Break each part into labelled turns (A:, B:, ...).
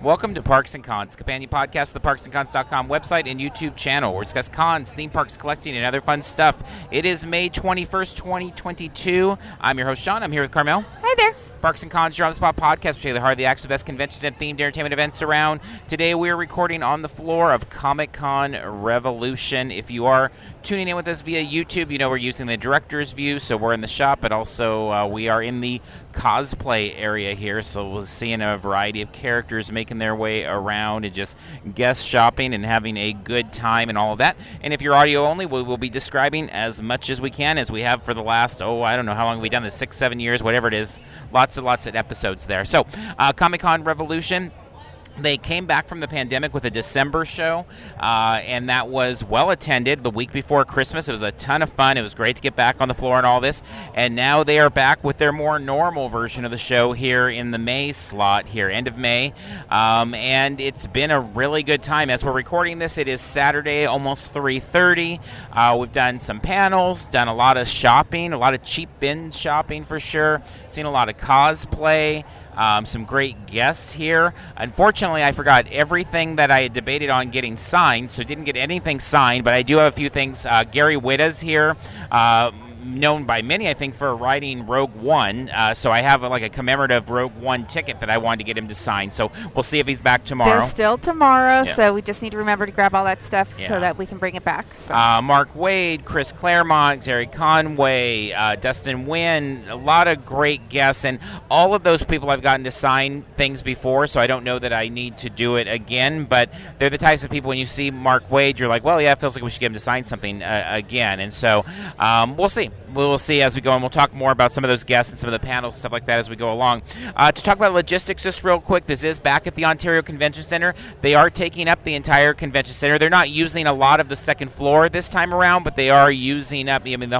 A: Welcome to Parks and Cons, companion podcast of the parksandcons.com website and YouTube channel, where we discuss cons, theme parks, collecting, and other fun stuff. It is May 21st, 2022. I'm your host, Sean. I'm here with Carmel.
B: Hi there.
A: Parks and Cons, your on-the-spot podcast, which is the heart of the actual best conventions and themed entertainment events around. Today we are recording on the floor of Comic-Con Revolution. If you are tuning in with us via YouTube, you know we're using the director's view, so we're in the shop, but also we are in the cosplay area here, so we're seeing a variety of characters making their way around and just guest shopping and having a good time and all of that. And if you're audio only, we will be describing as much as we can, as we have for the last, I don't know how long we've done this, 6-7 years, whatever it is. Lots of episodes there. So, Comic-Con Revolution. They came back from the pandemic with a December show, and that was well attended the week before Christmas. It was a ton of fun. It was great to get back on the floor and all this. And now they are back with their more normal version of the show here in the May slot here, end of May. And it's been a really good time. As we're recording this, it is Saturday, almost 3:30. We've done some panels, done a lot of shopping, a lot of cheap bin shopping for sure. Seen a lot of cosplay. Some great guests here. Unfortunately, I forgot everything that I had debated on getting signed, so didn't get anything signed, but I do have a few things. Gary Whitta's here, known by many, I think, for writing Rogue One, so I have a commemorative Rogue One ticket that I wanted to get him to sign, so we'll see if he's back tomorrow.
B: They're still tomorrow, so we just need to remember to grab all that stuff so that we can bring it back. So.
A: Mark Wade, Chris Claremont, Terry Conway, Dustin Nguyen, a lot of great guests, and all of those people I've gotten to sign things before, so I don't know that I need to do it again, but they're the types of people, when you see Mark Wade, you're like, well, yeah, it feels like we should get him to sign something again, and so we'll see. We'll see as we go, and we'll talk more about some of those guests and some of the panels and stuff like that as we go along. To talk about logistics just real quick, this is back at the Ontario Convention Center. They are taking up the entire convention center. They're not using a lot of the second floor this time around, but they are using up, the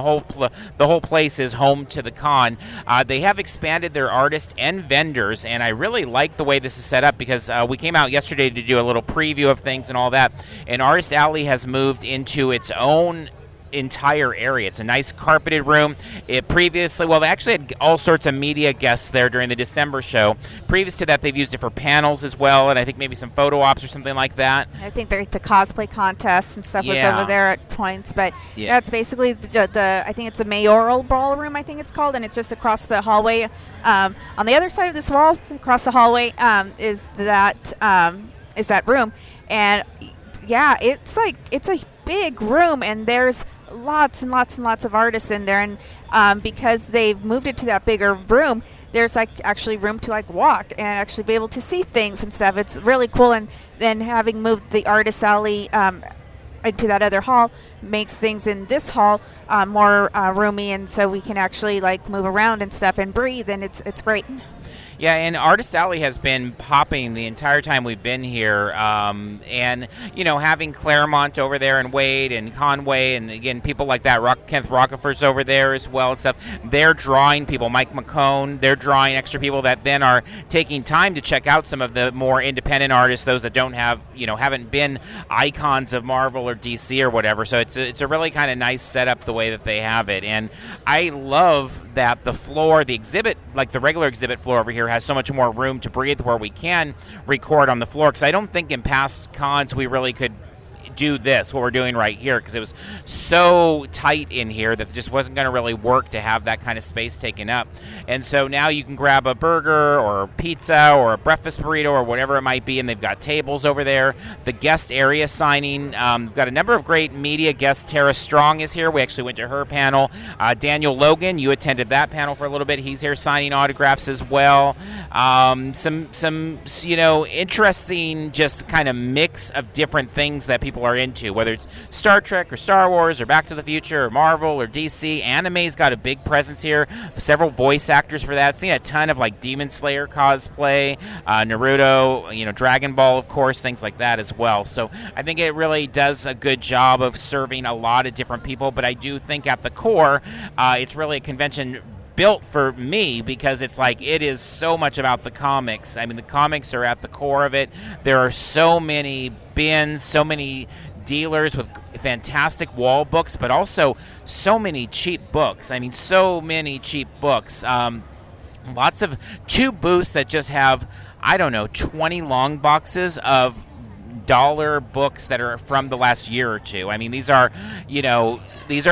A: whole place is home to the con. They have expanded their artists and vendors, and I really like the way this is set up because we came out yesterday to do a little preview of things and all that, and Artist Alley has moved into its own entire area. It's a nice carpeted room. They actually had all sorts of media guests there during the December show. Previous to that, they've used it for panels as well, and I think maybe some photo ops or something like that.
B: I think the cosplay contests and stuff was over there at points, but it's basically I think it's a mayoral ballroom, I think it's called, and it's just across the hallway. On the other side of this wall, across the hallway, is that room, and it's a big room, and there's lots and lots and lots of artists in there, and because they've moved it to that bigger room, there's actually room to walk and actually be able to see things and stuff. It's really cool, and then having moved the Artist Alley into that other hall makes things in this hall more roomy, and so we can actually move around and stuff and breathe, and it's great.
A: Yeah, and Artist Alley has been popping the entire time we've been here, and having Claremont over there and Wade and Conway, and again people like that, Kenneth Rockefeller's over there as well and stuff. They're drawing people, Mike McCone. They're drawing extra people that then are taking time to check out some of the more independent artists, those that don't have, haven't been icons of Marvel or DC or whatever. So it's a really kind of nice setup the way that they have it, and I love that the floor, the exhibit, the regular exhibit floor over here, has so much more room to breathe where we can record on the floor, because I don't think in past cons we really could do this, what we're doing right here, because it was so tight in here that it just wasn't going to really work to have that kind of space taken up. And so now you can grab a burger or pizza or a breakfast burrito or whatever it might be, and they've got tables over there. The guest area signing, we've got a number of great media guests. Tara Strong is here. We actually went to her panel. Daniel Logan, you attended that panel for a little bit. He's here signing autographs as well. Some interesting just kind of mix of different things that people are into, whether it's Star Trek or Star Wars or Back to the Future or Marvel or DC. Anime's got a big presence here. Several voice actors for that. I've seen a ton of Demon Slayer cosplay, Naruto, Dragon Ball, of course, things like that as well. So I think it really does a good job of serving a lot of different people, but I do think at the core, it's really a convention built for me, because it's it is so much about the comics. I mean, the comics are at the core of it. There are so many bins, so many dealers with fantastic wall books, but also so many cheap books. I mean, so many cheap books. Lots of two booths that just have I don't know, 20 long boxes of dollar books that are from the last year or two. I mean, these are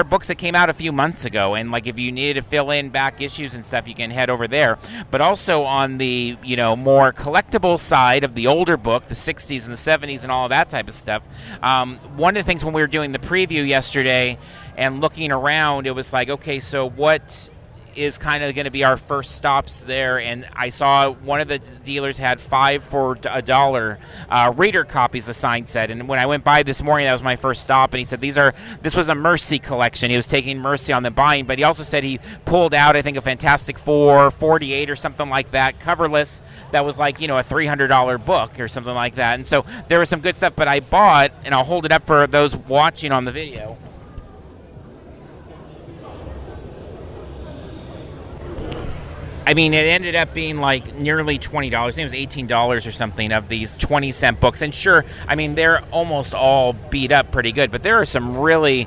A: books that came out a few months ago, and like if you needed to fill in back issues and stuff, you can head over there. But also on the more collectible side of the older book, the 60s and the 70s and all of that type of stuff. One of the things when we were doing the preview yesterday and looking around, it was like, okay, so what is kind of going to be our first stops there, and I saw one of the dealers had 5 for $1 reader copies, the sign said, and when I went by this morning, that was my first stop, and he said this was a Mercy collection. He was taking Mercy on the buying, but he also said he pulled out, I think, a Fantastic Four 48 or something like that, coverless, that was like, a $300 book or something like that, and so there was some good stuff, but I bought, and I'll hold it up for those watching on the video. I mean, it ended up being like nearly $20. I think it was $18 or something of these 20-cent books. And sure, I mean, they're almost all beat up pretty good, but there are some really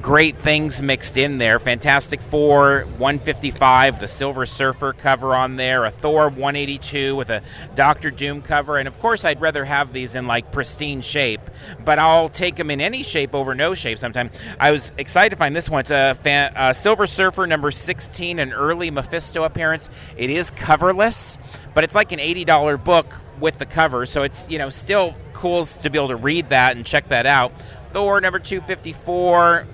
A: great things mixed in there. Fantastic Four 155, the Silver Surfer cover on there, a Thor 182 with a Doctor Doom cover, and of course I'd rather have these in like pristine shape, but I'll take them in any shape over no shape sometime. I was excited to find this one. It's a Silver Surfer number 16, an early Mephisto appearance. It is coverless, but it's like an $80 book with the cover, so it's still cool to be able to read that and check that out. Thor number 254.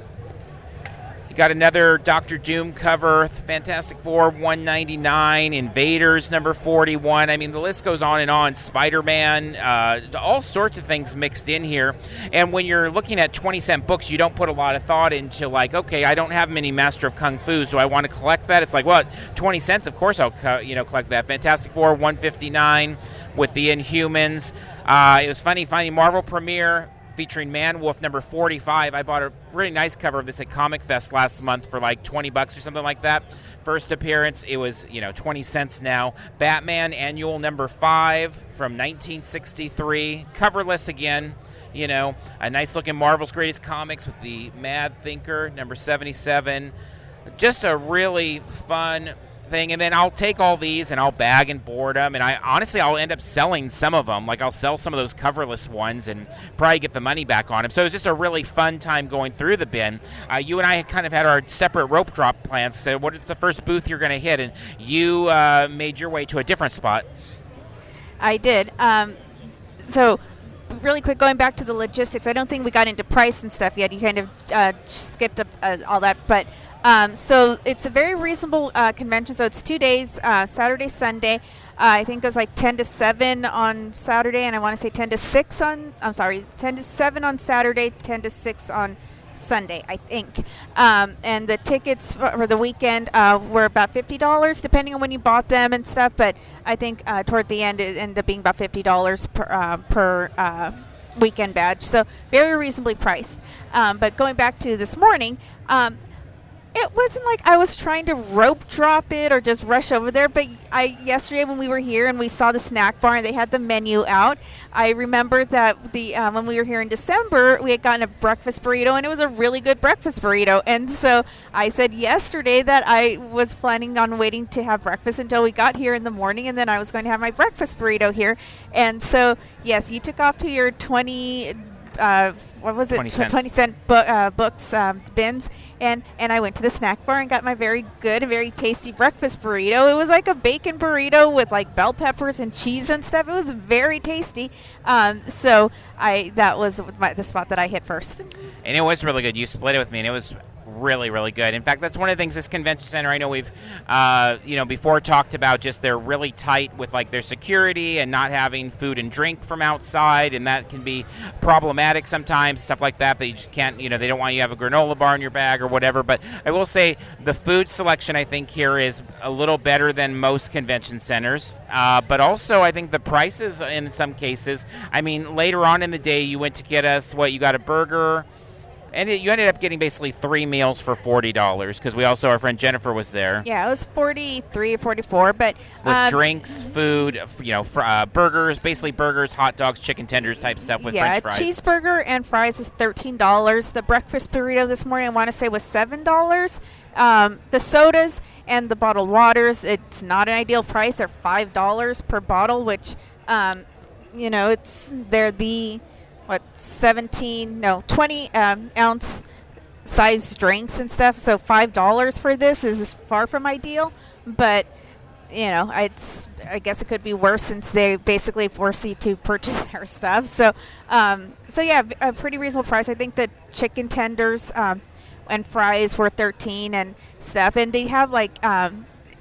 A: You got another Doctor Doom cover, Fantastic Four 199, Invaders number 41. I mean, the list goes on and on. Spider-Man, all sorts of things mixed in here. And when you're looking at 20-cent books, you don't put a lot of thought into like, okay, I don't have many Master of Kung Fu's. Do I want to collect that? It's like, well, 20 cents, of course I'll collect that. Fantastic Four 159 with the Inhumans. It was funny finding Marvel Premiere featuring Man-Wolf number 45. I bought a really nice cover of this at Comic Fest last month for like $20 or something like that. First appearance, it was 20 cents now. Batman Annual number 5 from 1963, coverless again. A nice looking Marvel's Greatest Comics with the Mad Thinker number 77. Just a really fun thing. And then I'll take all these and I'll bag and board them, and I'll end up selling some of them. Like I'll sell some of those coverless ones and probably get the money back on them. So it was just a really fun time going through the bin. You and I kind of had our separate rope drop plans. So what is the first booth you're going to hit? And you made your way to a different spot.
B: I did. So really quick, going back to the logistics, I don't think we got into price and stuff yet. You kind of skipped up all that, but so it's a very reasonable convention. So it's 2 days, Saturday, Sunday. I think it was like 10 to 7 on Saturday, and I want to say 10 to 7 on Saturday, 10 to 6 on Sunday, I think. And the tickets for the weekend were about $50, depending on when you bought them and stuff. But I think toward the end, it ended up being about $50 per weekend badge. So very reasonably priced. But going back to this morning, it wasn't like I was trying to rope drop it or just rush over there, but yesterday when we were here and we saw the snack bar and they had the menu out, I remember that when we were here in December, we had gotten a breakfast burrito, and it was a really good breakfast burrito. And so I said yesterday that I was planning on waiting to have breakfast until we got here in the morning, and then I was going to have my breakfast burrito here. And so, yes, you took off to your 20 cent books bins, and I went to the snack bar and got my very good, very tasty breakfast burrito. It was like a bacon burrito with like bell peppers and cheese and stuff. It was very tasty. So that was the spot that I hit first.
A: And it was really good. You split it with me, and it was really, really good. In fact, that's one of the things this convention center, I know we've before talked about, just they're really tight with like their security and not having food and drink from outside, and that can be problematic sometimes, stuff like that you just can't, they don't want you to have a granola bar in your bag or whatever. But I will say the food selection, I think, here is a little better than most convention centers, but also I think the prices in some cases, I mean, later on in the day you went to get us, you got a burger, And you ended up getting basically 3 meals for $40 because we also, our friend Jennifer was there.
B: Yeah, it was 43 or 44, but
A: with drinks, food, burgers, basically burgers, hot dogs, chicken tenders type stuff with French fries.
B: Yeah, cheeseburger and fries is $13. The breakfast burrito this morning, I want to say, was $7. The sodas and the bottled waters, it's not an ideal price. They're $5 per bottle, which, they're the 20 ounce size drinks and stuff. So $5 for this is far from ideal, but I guess it could be worse since they basically force you to purchase their stuff. So yeah, a pretty reasonable price. I think the chicken tenders and fries were $13 and stuff, and they have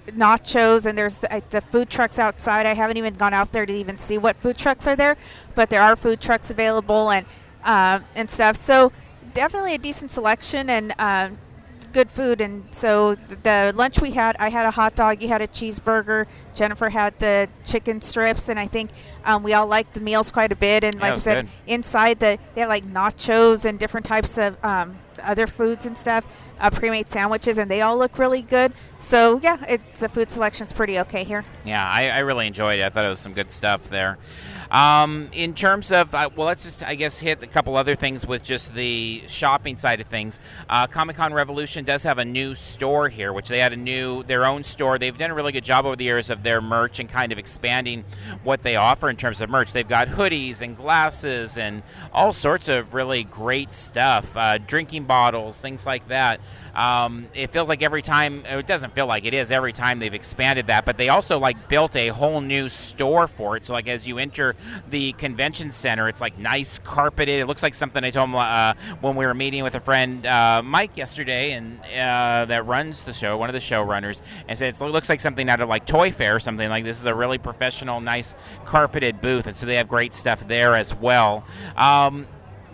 B: nachos, and there's the food trucks outside. I haven't even gone out there to even see what food trucks are there, but there are food trucks available and stuff. So definitely a decent selection and good food. And so the lunch we had, I had a hot dog, you had a cheeseburger, Jennifer had the chicken strips, and I think we all liked the meals quite a bit. And like I said, good. Inside they have nachos and different types of other foods and stuff, pre-made sandwiches, and they all look really good. So yeah, the food selection's pretty okay here.
A: Yeah, I really enjoyed it. I thought it was some good stuff there. In terms of, let's just, I guess, hit a couple other things with just the shopping side of things. Comic-Con Revolution does have a new store here, which they had their own store. They've done a really good job over the years of their merch and kind of expanding what they offer in terms of merch. They've got hoodies and glasses and all sorts of really great stuff, drinking bottles, things like that. It feels like every time, it doesn't feel like it is every time they've expanded that, but they also built a whole new store for it. So as you enter the convention center, it's nice carpeted. It looks like something I told him when we were meeting with a friend Mike yesterday, and that runs the show, one of the showrunners, and said it looks like something out of Toy Fair or something. This is a really professional, nice carpeted booth, and so they have great stuff there as well.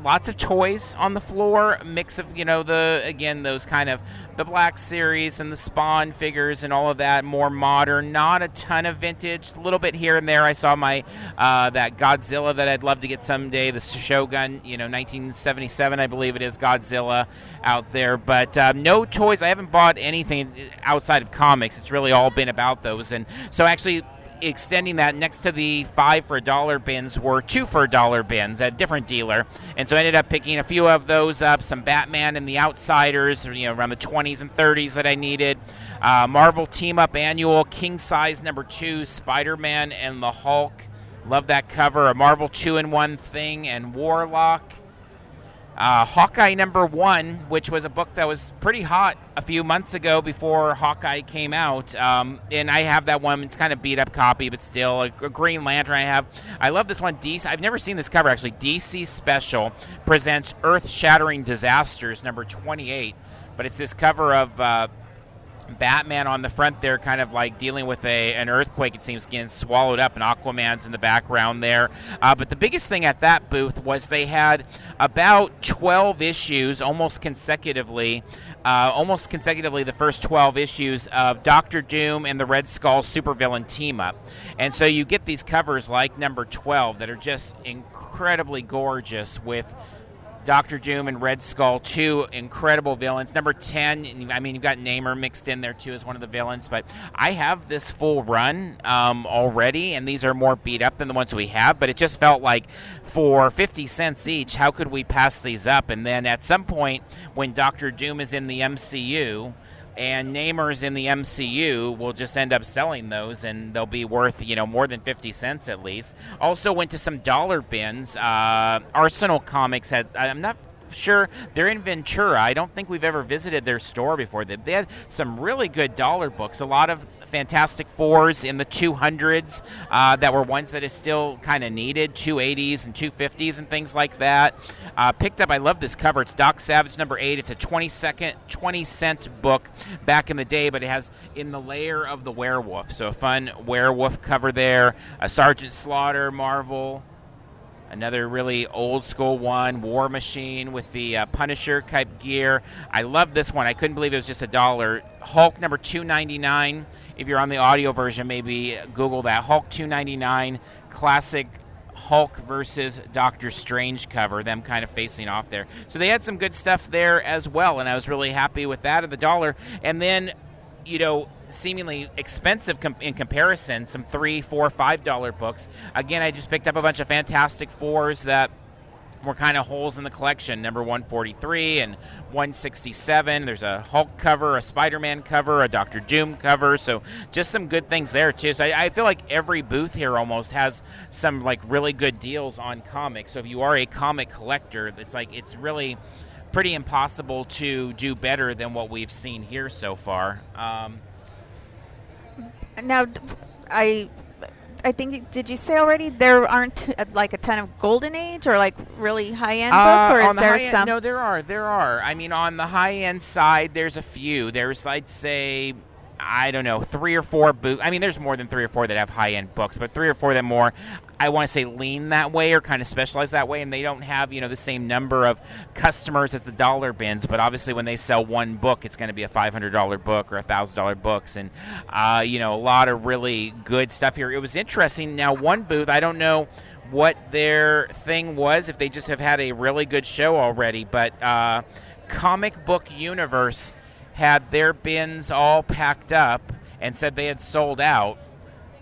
A: Lots of toys on the floor, mix of, those kind of the Black Series and the Spawn figures and all of that, more modern, not a ton of vintage, a little bit here and there. I saw my, that Godzilla that I'd love to get someday, the Shogun, 1977, I believe it is, Godzilla out there, but no toys. I haven't bought anything outside of comics. It's really all been about those, and so actually, extending that, next to the 5 for $1 bins were 2 for $1 bins at a different dealer, and so I ended up picking a few of those up, some Batman and the Outsiders, around the 20s and 30s that I needed, Marvel Team Up Annual King Size #2, Spider-Man and the Hulk, love that cover, a Marvel 2-in-1 Thing and Warlock, Hawkeye #1, which was a book that was pretty hot a few months ago before Hawkeye came out, and I have that one. It's kind of beat up copy, but still a Green Lantern I love this one. DC, I've never seen this cover actually. DC Special presents Earth-Shattering Disasters #28, but it's this cover of Batman on the front there, kind of dealing with an earthquake, it seems, getting swallowed up, and Aquaman's in the background there. But the biggest thing at that booth was they had about 12 issues, almost consecutively, the first 12 issues of Doctor Doom and the Red Skull supervillain team-up. And so you get these covers like #12 that are just incredibly gorgeous with Doctor Doom and Red Skull, two incredible villains. #10, you've got Namor mixed in there too as one of the villains, but I have this full run already, and these are more beat up than the ones we have, but it just felt like for 50 cents each, how could we pass these up? And then at some point, when Doctor Doom is in the MCU, and Namor's in the MCU, we'll just end up selling those, and they'll be worth, more than 50 cents at least. Also went to some dollar bins. Arsenal Comics I'm not sure, they're in Ventura. I don't think we've ever visited their store before. They had some really good dollar books, a lot of Fantastic Fours in the 200s that were ones that is still kind of needed, 280s and 250s and things like that. Picked up, I love this cover. It's Doc Savage #8. It's a 20-cent book back in the day, but it has In the Lair of the Werewolf. So a fun werewolf cover there. A Sergeant Slaughter, Marvel. Another really old school one, War Machine with the Punisher type gear. I love this one. I couldn't believe it was just $1. Hulk #299. If you're on the audio version, maybe Google that. Hulk $2.99, classic Hulk versus Doctor Strange cover, them kind of facing off there. So they had some good stuff there as well, and I was really happy with that at the dollar. And then, seemingly expensive in comparison, some $3, $4, $5 books. Again, I just picked up a bunch of Fantastic Fours that were kind of holes in the collection, number 143 and 167. There's a Hulk cover, a Spider-Man cover, a Doctor Doom cover, so just some good things there too. So I feel like every booth here almost has some like really good deals on comics. So if you are a comic collector, it's really pretty impossible to do better than what we've seen here so far.
B: Now, I think, did you say already there aren't like a ton of Golden Age or like really high-end books, or is there some?
A: No, there are. I mean, on the high-end side, there's a few. There's, I'd say, I don't know, 3 or 4 books. I mean, there's more than 3 or 4 that have high-end books, but 3 or 4 that more, I want to say, lean that way or kind of specialize that way, and they don't have, the same number of customers as the dollar bins, but obviously when they sell one book, it's going to be a $500 book or $1,000 books, and, a lot of really good stuff here. It was interesting. Now, one booth, I don't know what their thing was, if they just have had a really good show already, but Comic Book Universe had their bins all packed up and said they had sold out.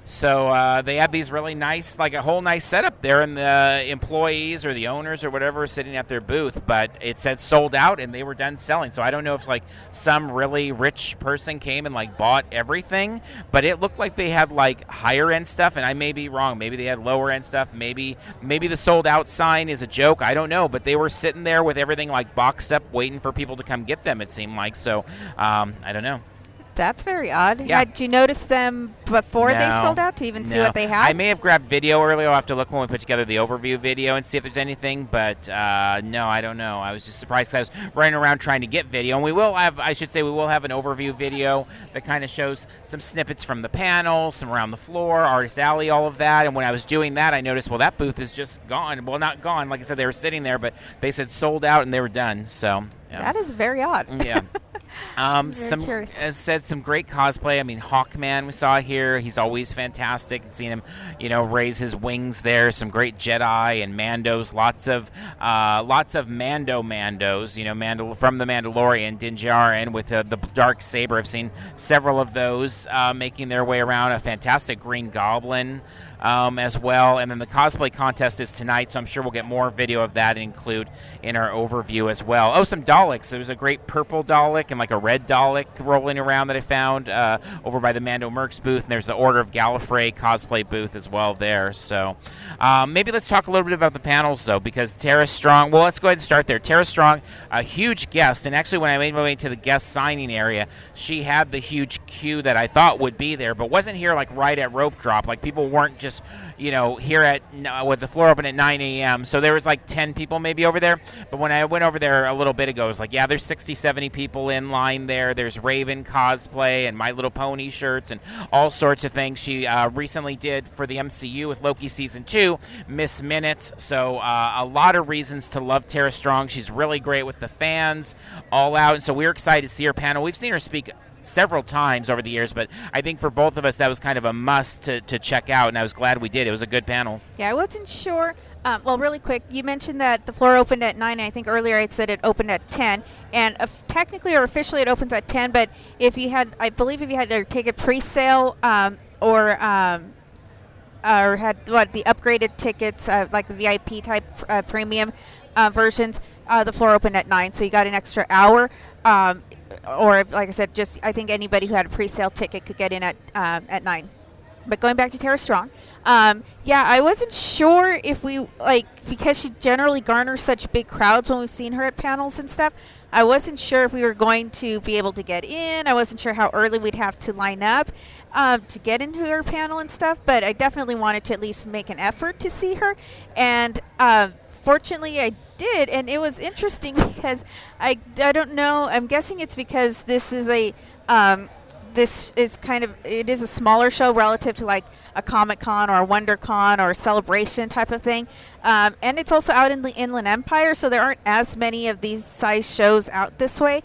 A: So they had these really nice, like a whole nice setup there, and the employees or the owners or whatever are sitting at their booth, but it said sold out and they were done selling. So I don't know if like some really rich person came and like bought everything, but it looked like they had like higher end stuff, and I may be wrong. Maybe they had lower end stuff. Maybe the sold out sign is a joke. I don't know, but they were sitting there with everything like boxed up, waiting for people to come get them, it seemed like. So I don't know.
B: That's very odd.
A: Yeah.
B: Had you noticed them before they sold out to even see what they had?
A: I may have grabbed video earlier. I'll have to look when we put together the overview video and see if there's anything, but no, I don't know. I was just surprised because I was running around trying to get video, and we will have an overview video that kind of shows some snippets from the panel, some around the floor, Artist Alley, all of that, and when I was doing that, I noticed, well, that booth is just gone. Well, not gone. Like I said, they were sitting there, but they said sold out and they were done, so. Yeah.
B: That is very odd.
A: Yeah. Some great cosplay. I mean, Hawkman we saw here. He's always fantastic. Seeing him, raise his wings there. Some great Jedi and Mandos. Lots of Mandos. Mando from the Mandalorian, Din Djarin with the dark saber. I've seen several of those making their way around. A fantastic Green Goblin. As well, and then the cosplay contest is tonight, so I'm sure we'll get more video of that and include in our overview as well. Oh, some Daleks. There was a great purple Dalek and like a red Dalek rolling around that I found over by the Mando Mercs booth, and there's the Order of Gallifrey cosplay booth as well there. So maybe let's talk a little bit about the panels, though, because Tara Strong, well, let's go ahead and start there. Tara Strong, a huge guest, and actually when I made my way to the guest signing area, she had the huge queue that I thought would be there, but wasn't here like right at rope drop. Like people weren't just here with the floor open at 9 a.m. So there was like 10 people maybe over there. But when I went over there a little bit ago, it was like, yeah, there's 60, 70 people in line there. There's Raven cosplay and My Little Pony shirts and all sorts of things. She recently did for the MCU with Loki Season 2, Miss Minutes. So a lot of reasons to love Tara Strong. She's really great with the fans all out. And so we're excited to see her panel. We've seen her speak several times over the years, but I think for both of us that was kind of a must to check out, and I was glad we did. It was a good panel.
B: Yeah, I wasn't sure. Well, really quick, you mentioned that the floor opened at 9, and I think earlier I said it opened at 10, and technically or officially it opens at 10, but I believe if you had their ticket pre-sale or had the upgraded tickets, like the VIP type premium versions, the floor opened at 9, so you got an extra hour. Or like I said, just I think anybody who had a pre-sale ticket could get in at 9. But going back to Tara Strong, I wasn't sure if because she generally garners such big crowds when we've seen her at panels and stuff, I wasn't sure if we were going to be able to get in. I wasn't sure how early we'd have to line up to get into her panel and stuff, but I definitely wanted to at least make an effort to see her. And fortunately, I did, and it was interesting because I don't know. I'm guessing it's because this is a smaller show relative to like a Comic-Con or a WonderCon or a Celebration type of thing, and it's also out in the Inland Empire, so there aren't as many of these size shows out this way.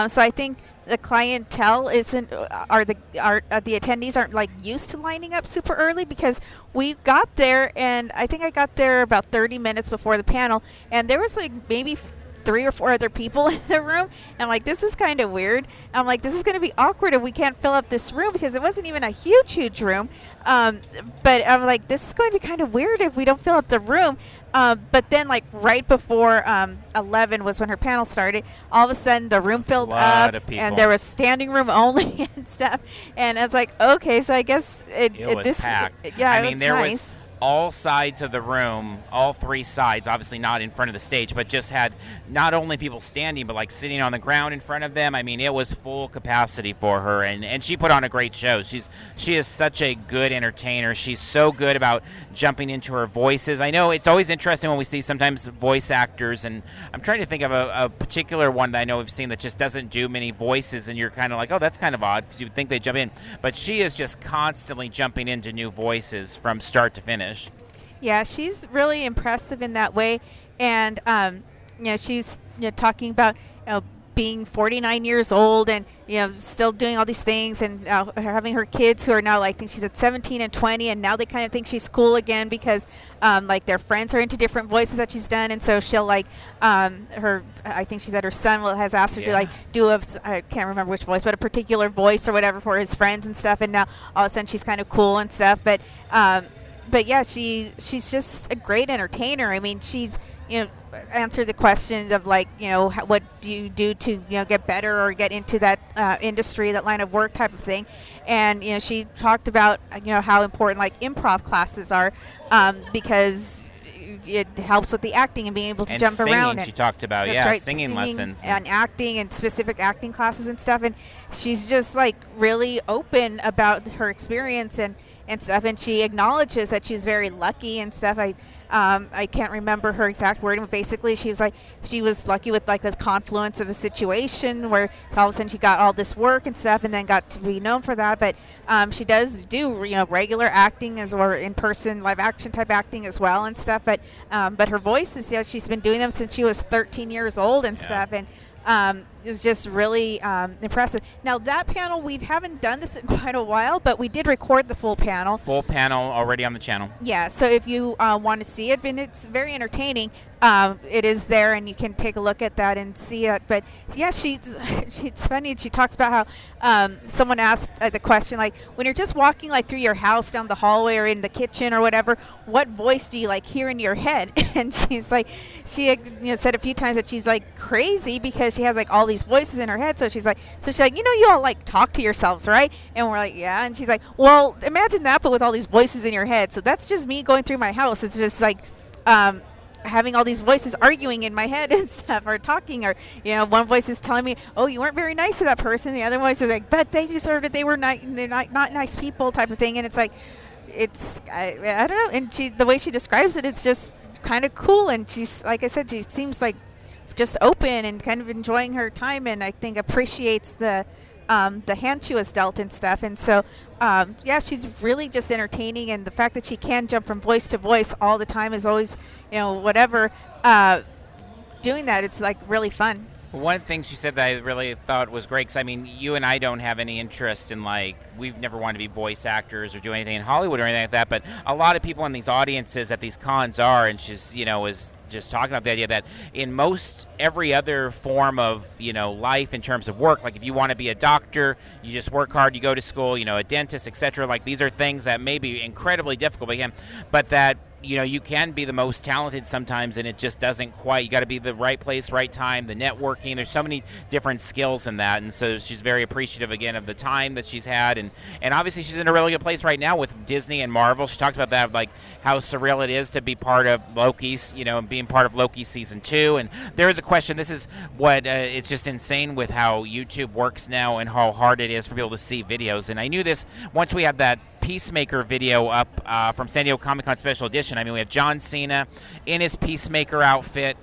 B: So I think the clientele isn't are the attendees aren't like used to lining up super early, because we got there, and I think I got there about 30 minutes before the panel, and there was like maybe 3 or 4 other people in the room. And I'm like, this is kind of weird. I'm like, this is going to be awkward if we can't fill up this room, because it wasn't even a huge room. But I'm like, this is going to be kind of weird if we don't fill up the room. But then, like, right before 11 was when her panel started, all of a sudden the room filled up, and there was standing room only and stuff. And I was like, okay, so I guess it
A: was packed.
B: Yeah,
A: I mean,
B: was
A: there
B: nice.
A: was all sides of the room, all 3 sides, obviously not in front of the stage, but just had not only people standing, but like sitting on the ground in front of them. I mean, it was full capacity for her, and she put on a great show. She is such a good entertainer. She's so good about jumping into her voices. I know it's always interesting when we see sometimes voice actors, and I'm trying to think of a particular one that I know we've seen that just doesn't do many voices, and you're kind of like, oh, that's kind of odd, because you would think they jump in. But she is just constantly jumping into new voices from start to finish.
B: Yeah, she's really impressive in that way. And she's talking about being 49 years old, and still doing all these things, and having her kids who are now, like, I think she's at 17 and 20, and now they kind of think she's cool again, because like their friends are into different voices that she's done. And so she'll like I think she said her son has asked her to do I can't remember which voice, but a particular voice or whatever for his friends and stuff, and now all of a sudden she's kind of cool and stuff. But yeah, she's just a great entertainer. I mean, she's answered the questions of like, what do you do to get better or get into that industry, that line of work type of thing. And she talked about how important like improv classes are, because it helps with the acting and being able to jump
A: singing,
B: around.
A: She talked about singing lessons
B: and acting and specific acting classes and stuff. And she's just like really open about her experience and stuff. And she acknowledges that she's very lucky and stuff. I can't remember her exact wording, but basically she was lucky with like the confluence of a situation where all of a sudden she got all this work and stuff, and then got to be known for that. But she does do regular acting or in person live action type acting as well and stuff. But her voice is she's been doing them since she was 13 years old and stuff. And it was just really impressive. Now, that panel, we haven't done this in quite a while, but we did record the full panel.
A: Full panel already on the channel.
B: Yeah, so if you want to see it, and it's very entertaining, it is there, and you can take a look at that and see it. But yeah, she's funny. She talks about how someone asked the question, like, when you're just walking like through your house down the hallway or in the kitchen or whatever, what voice do you like hear in your head? And she's like, she said a few times that she's like crazy because she has like all these voices in her head. So she's like, you all like talk to yourselves, right? And we're like, yeah. And she's like, well, imagine that, but with all these voices in your head. So that's just me going through my house. It's just like having all these voices arguing in my head and stuff, or talking, or one voice is telling me, oh, you weren't very nice to that person. The other voice is like, but they deserved it. They were they're not nice people, type of thing. And it's like, I don't know. And the way she describes it, it's just kind of cool. And she's, like I said, she seems like just open and kind of enjoying her time, and I think appreciates the hand she was dealt and stuff. And so she's really just entertaining, and the fact that she can jump from voice to voice all the time is always whatever doing that, it's like really fun.
A: One thing she said that I really thought was great, because I mean, you and I don't have any interest in, like, we've never wanted to be voice actors or do anything in Hollywood or anything like that, but a lot of people in these audiences at these cons are, and she's was just talking about the idea that in most every other form of life in terms of work, like if you want to be a doctor, you just work hard, you go to school, a dentist, etc. Like, these are things that may be incredibly difficult again, but that you can be the most talented sometimes, and it just doesn't quite. You got to be the right place, right time, the networking. There's so many different skills in that, and so she's very appreciative again of the time that she's had, and obviously she's in a really good place right now with Disney and Marvel. She talked about that, like how surreal it is to be part of Loki's, and being part of Loki season 2. And there is a question. This is what it's just insane with how YouTube works now and how hard it is for people to see videos. And I knew this once we had that Peacemaker video up from San Diego Comic-Con Special Edition. I mean, we have John Cena in his Peacemaker outfit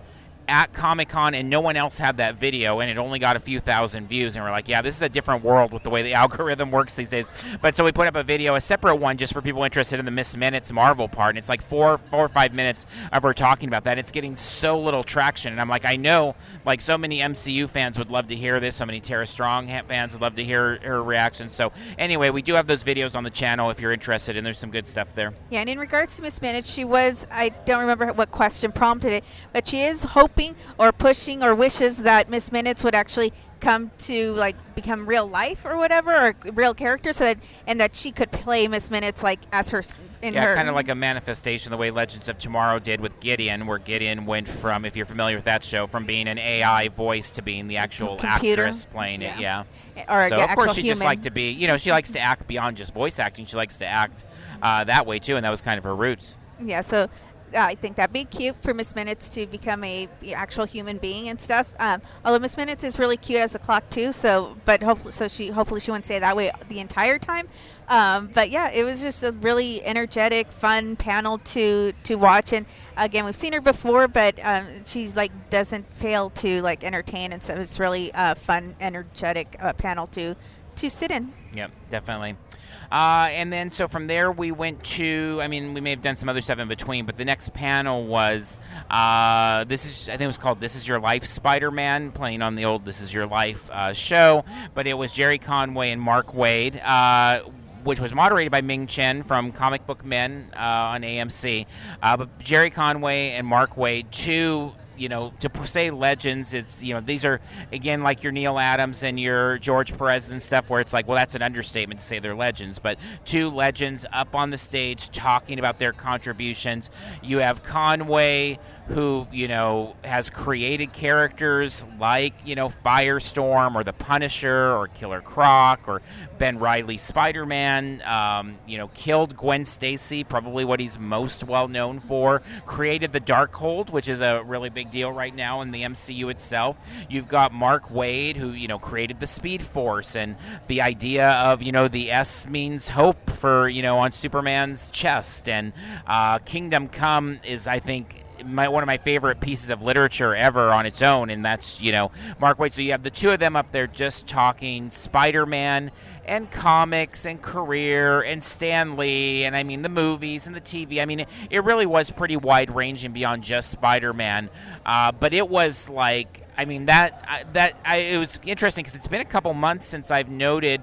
A: at Comic-Con, and no one else had that video, and it only got a few thousand views, and we're like, yeah, this is a different world with the way the algorithm works these days. But so we put up a video, a separate one, just for people interested in the Miss Minutes Marvel part, and it's like 4 or 5 minutes of her talking about that. It's getting so little traction, and I'm like, I know, like, so many MCU fans would love to hear this, so many Tara Strong fans would love to hear her reaction. So anyway, we do have those videos on the channel if you're interested, and there's some good stuff there.
B: Yeah, and in regards to Miss Minutes, she was, I don't remember what question prompted it, but she is hoping or pushing or wishes that Miss Minutes would actually come to like become real life or whatever, or real character, so that and that she could play Miss Minutes like as her
A: kind of like a manifestation the way Legends of Tomorrow did with Gideon, where Gideon went from, if you're familiar with that show, from being an AI voice to being the actual actress playing it.
B: Or
A: so of course she just liked to be, she likes to act beyond just voice acting. She likes to act that way too, and that was kind of her roots.
B: Yeah, so I think that'd be cute for Miss Minutes to become a actual human being and stuff. Although Miss Minutes is really cute as a clock too, but hopefully she wouldn't say that way the entire time. But yeah, it was just a really energetic, fun panel to watch. And again, we've seen her before, but she's like doesn't fail to like entertain, and so it's really a fun, energetic panel to sit in.
A: Yep, definitely. And then so from there we went to, we may have done some other stuff in between, but the next panel was, I think it was called This Is Your Life Spider-Man, playing on the old This Is Your Life show, but it was Jerry Conway and Mark Waid, which was moderated by Ming Chen from Comic Book Men on AMC. But Jerry Conway and Mark Waid, two, to say legends, it's, these are, again, like your Neil Adams and your George Perez and stuff, where it's like, well, that's an understatement to say they're legends, but two legends up on the stage talking about their contributions. You have Conway, who, has created characters like, Firestorm or the Punisher or Killer Croc or Ben Reilly's Spider-Man, killed Gwen Stacy, probably what he's most well known for, created the Darkhold, which is a really big deal right now in the MCU itself. You've got Mark Waid, who, created the Speed Force and the idea of, the S means hope for, on Superman's chest. And Kingdom Come is, I think, one of my favorite pieces of literature ever on its own, and that's, Mark Waid. So you have the two of them up there just talking Spider-Man and comics and career and Stan Lee and the movies and the TV. It really was pretty wide-ranging beyond just Spider-Man, but it was like, it was interesting because it's been a couple months since I've noted,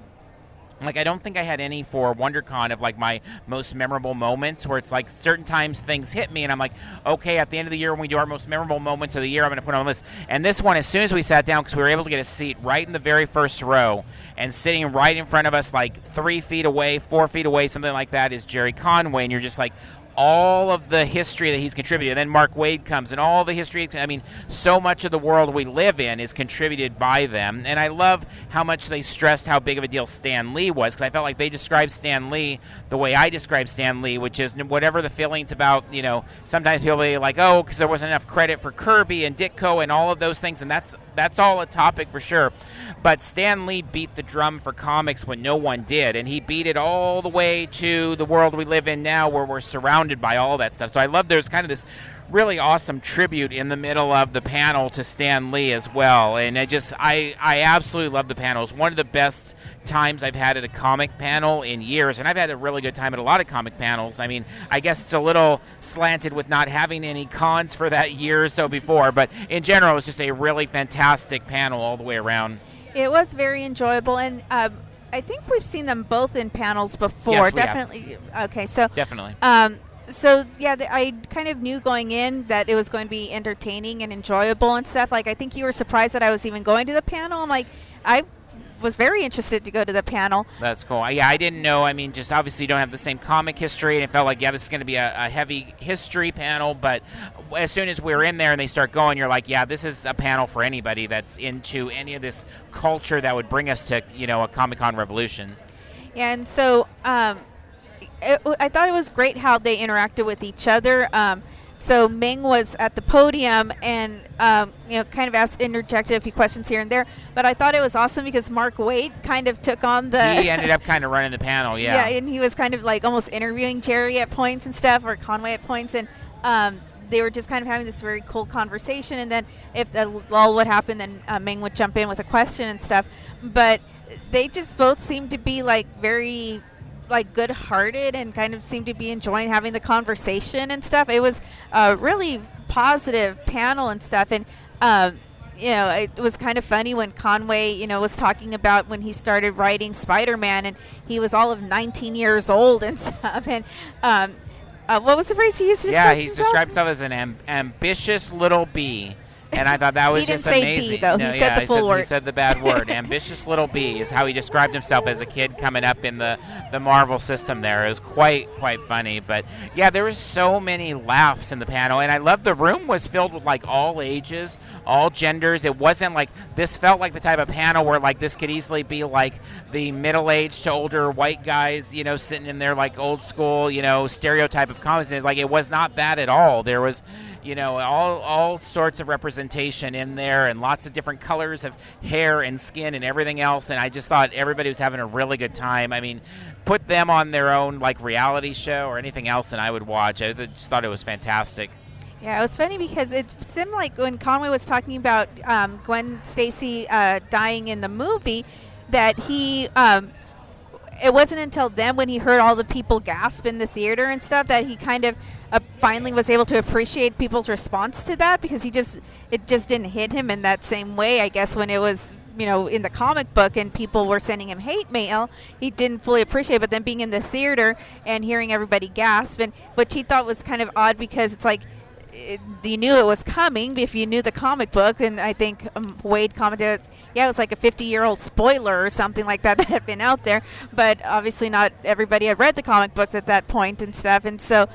A: like, I don't think I had any for WonderCon of, like, my most memorable moments, where it's like certain times things hit me and I'm like, okay, at the end of the year when we do our most memorable moments of the year, I'm going to put on a list. And this one, as soon as we sat down, because we were able to get a seat right in the very first row, and sitting right in front of us, like 3 feet away, 4 feet away, something like that, is Jerry Conway. And you're just like, all of the history that he's contributed. And then Mark Waid comes, and all the history, so much of the world we live in is contributed by them. And I love how much they stressed how big of a deal Stan Lee was, because I felt like they described Stan Lee the way I describe Stan Lee, which is whatever the feelings about, sometimes people be like, oh, because there wasn't enough credit for Kirby and Ditko and all of those things, and that's all a topic for sure. But Stan Lee beat the drum for comics when no one did, and he beat it all the way to the world we live in now, where we're surrounded by all that stuff. So I love there's kind of this really awesome tribute in the middle of the panel to Stan Lee as well. And I absolutely love the panel. It's one of the best times I've had at a comic panel in years, and I've had a really good time at a lot of comic panels. I guess it's a little slanted with not having any cons for that year or so before, but in general, it was just a really fantastic panel all the way around.
B: It was very enjoyable, and I think we've seen them both in panels before.
A: Yes, we
B: definitely.
A: have.
B: Okay, so
A: definitely.
B: So yeah, I kind of knew going in that it was going to be entertaining and enjoyable and stuff. Like, I think you were surprised that I was even going to the panel. I'm like, I was very interested to go to the panel.
A: That's cool. Yeah, I didn't know. Just obviously you don't have the same comic history, and it felt like, yeah, this is going to be a heavy history panel. But as soon as we were in there and they start going, you're like, yeah, this is a panel for anybody that's into any of this culture that would bring us to, a Comic-Con revolution.
B: Yeah, and so I thought it was great how they interacted with each other. So Ming was at the podium and, kind of interjected a few questions here and there. But I thought it was awesome because Mark Waid kind of took on
A: He ended up kind of running the panel, yeah.
B: Yeah, and he was kind of like almost interviewing Jerry at points and stuff, or Conway at points. And they were just kind of having this very cool conversation, and then if the lull would happen, then Ming would jump in with a question and stuff. But they just both seemed to be like very like good-hearted and kind of seemed to be enjoying having the conversation and stuff. It was a really positive panel and stuff, and it was kind of funny when Conway, was talking about when he started writing Spider-Man, and he was all of 19 years old and stuff. And what was the phrase he used to describe himself?
A: He described himself as an ambitious little bee. And I thought that was just amazing.
B: He didn't say bee, though. He said the full word.
A: He said the bad word. Ambitious little bee is how he described himself as a kid coming up in the Marvel system there. It was quite funny. But, yeah, there was so many laughs in the panel. And I loved the room was filled with, like, all ages, all genders. It wasn't like this felt like the type of panel where, like, this could easily be, like, the middle-aged to older white guys, sitting in there, like, old school, stereotype of comics. Like, it was not that at all. There was, all sorts of representation in there and lots of different colors of hair and skin and everything else, and I just thought everybody was having a really good time. I mean, put them on their own like reality show or anything else and I would watch. I just thought it was fantastic.
B: Yeah, it was funny because it seemed like when Conway was talking about Gwen Stacy dying in the movie that he it wasn't until then when he heard all the people gasp in the theater and stuff that he kind of finally was able to appreciate people's response to that, because it just didn't hit him in that same way, I guess, when it was in the comic book and people were sending him hate mail. He didn't fully appreciate it, but then being in the theater and hearing everybody gasp, and which he thought was kind of odd because it's like you knew it was coming if you knew the comic book. And I think Wade commented, it was like a 50-year-old spoiler or something like that had been out there, but obviously not everybody had read the comic books at that point and stuff. And so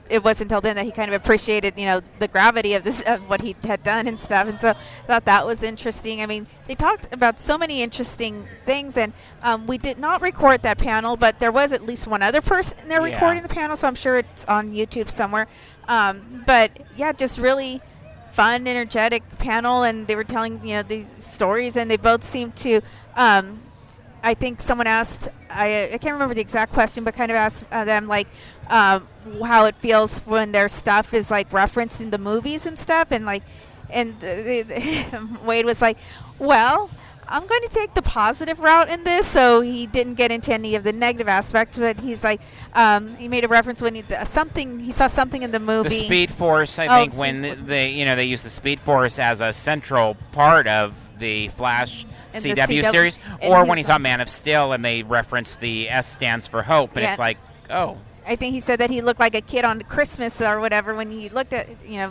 B: it wasn't until then that he kind of appreciated, the gravity of this, of what he had done and stuff. And so I thought that was interesting. I mean, they talked about so many interesting things, and we did not record that panel, but there was at least one other person there recording the panel, so I'm sure it's on YouTube somewhere. But yeah, just really fun, energetic panel, and they were telling, these stories, and they both seemed to, I think someone asked, I can't remember the exact question, but kind of asked them like how it feels when their stuff is like referenced in the movies and stuff, and like, and Wade was like, well, I'm going to take the positive route in this, so he didn't get into any of the negative aspects, but he's like, he made a reference when he saw something in the movie.
A: The Speed Force, I think, when they use the Speed Force as a central part of the Flash CW series, or when he saw Man of Steel and they referenced the S stands for hope, and it's like, oh.
B: I think he said that he looked like a kid on Christmas or whatever when he looked at,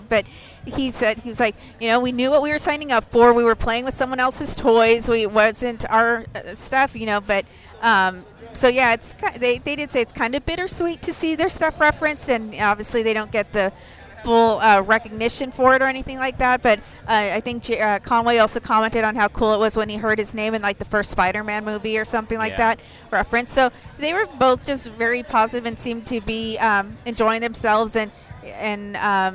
B: but he said, he was like, we knew what we were signing up for. We were playing with someone else's toys. It wasn't our stuff, but so yeah, they did say it's kind of bittersweet to see their stuff referenced, and obviously they don't get the full recognition for it or anything like that, but I think Conway also commented on how cool it was when he heard his name in like the first Spider-Man movie or something like that reference. So they were both just very positive and seemed to be enjoying themselves and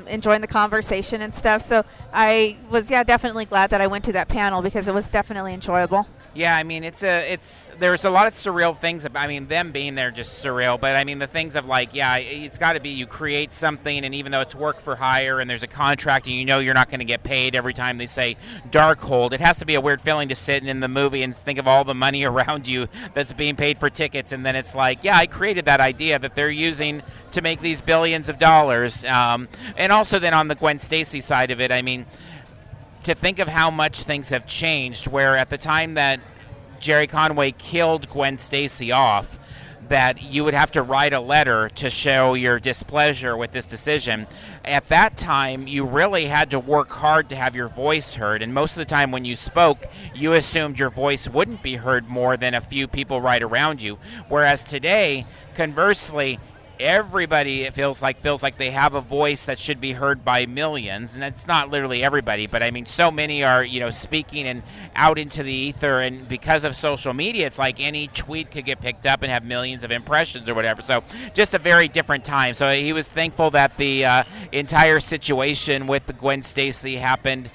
B: enjoying the conversation and stuff. So I was definitely glad that I went to that panel because it was definitely enjoyable.
A: Yeah, I mean, there's a lot of surreal things about, them being there just surreal, but the things of like, it's got to be you create something, and even though it's work for hire and there's a contract and you're not going to get paid every time they say Darkhold, it has to be a weird feeling to sit in the movie and think of all the money around you that's being paid for tickets, and then it's like, I created that idea that they're using to make these billions of dollars. And also then on the Gwen Stacy side of it, to think of how much things have changed, where at the time that Jerry Conway killed Gwen Stacy off, that you would have to write a letter to show your displeasure with this decision. At that time, you really had to work hard to have your voice heard, and most of the time when you spoke, you assumed your voice wouldn't be heard more than a few people right around you. Whereas today, conversely, everybody, it feels like they have a voice that should be heard by millions, and it's not literally everybody, but so many are speaking and out into the ether, and because of social media, it's like any tweet could get picked up and have millions of impressions or whatever. So just a very different time. So he was thankful that the entire situation with Gwen Stacy happened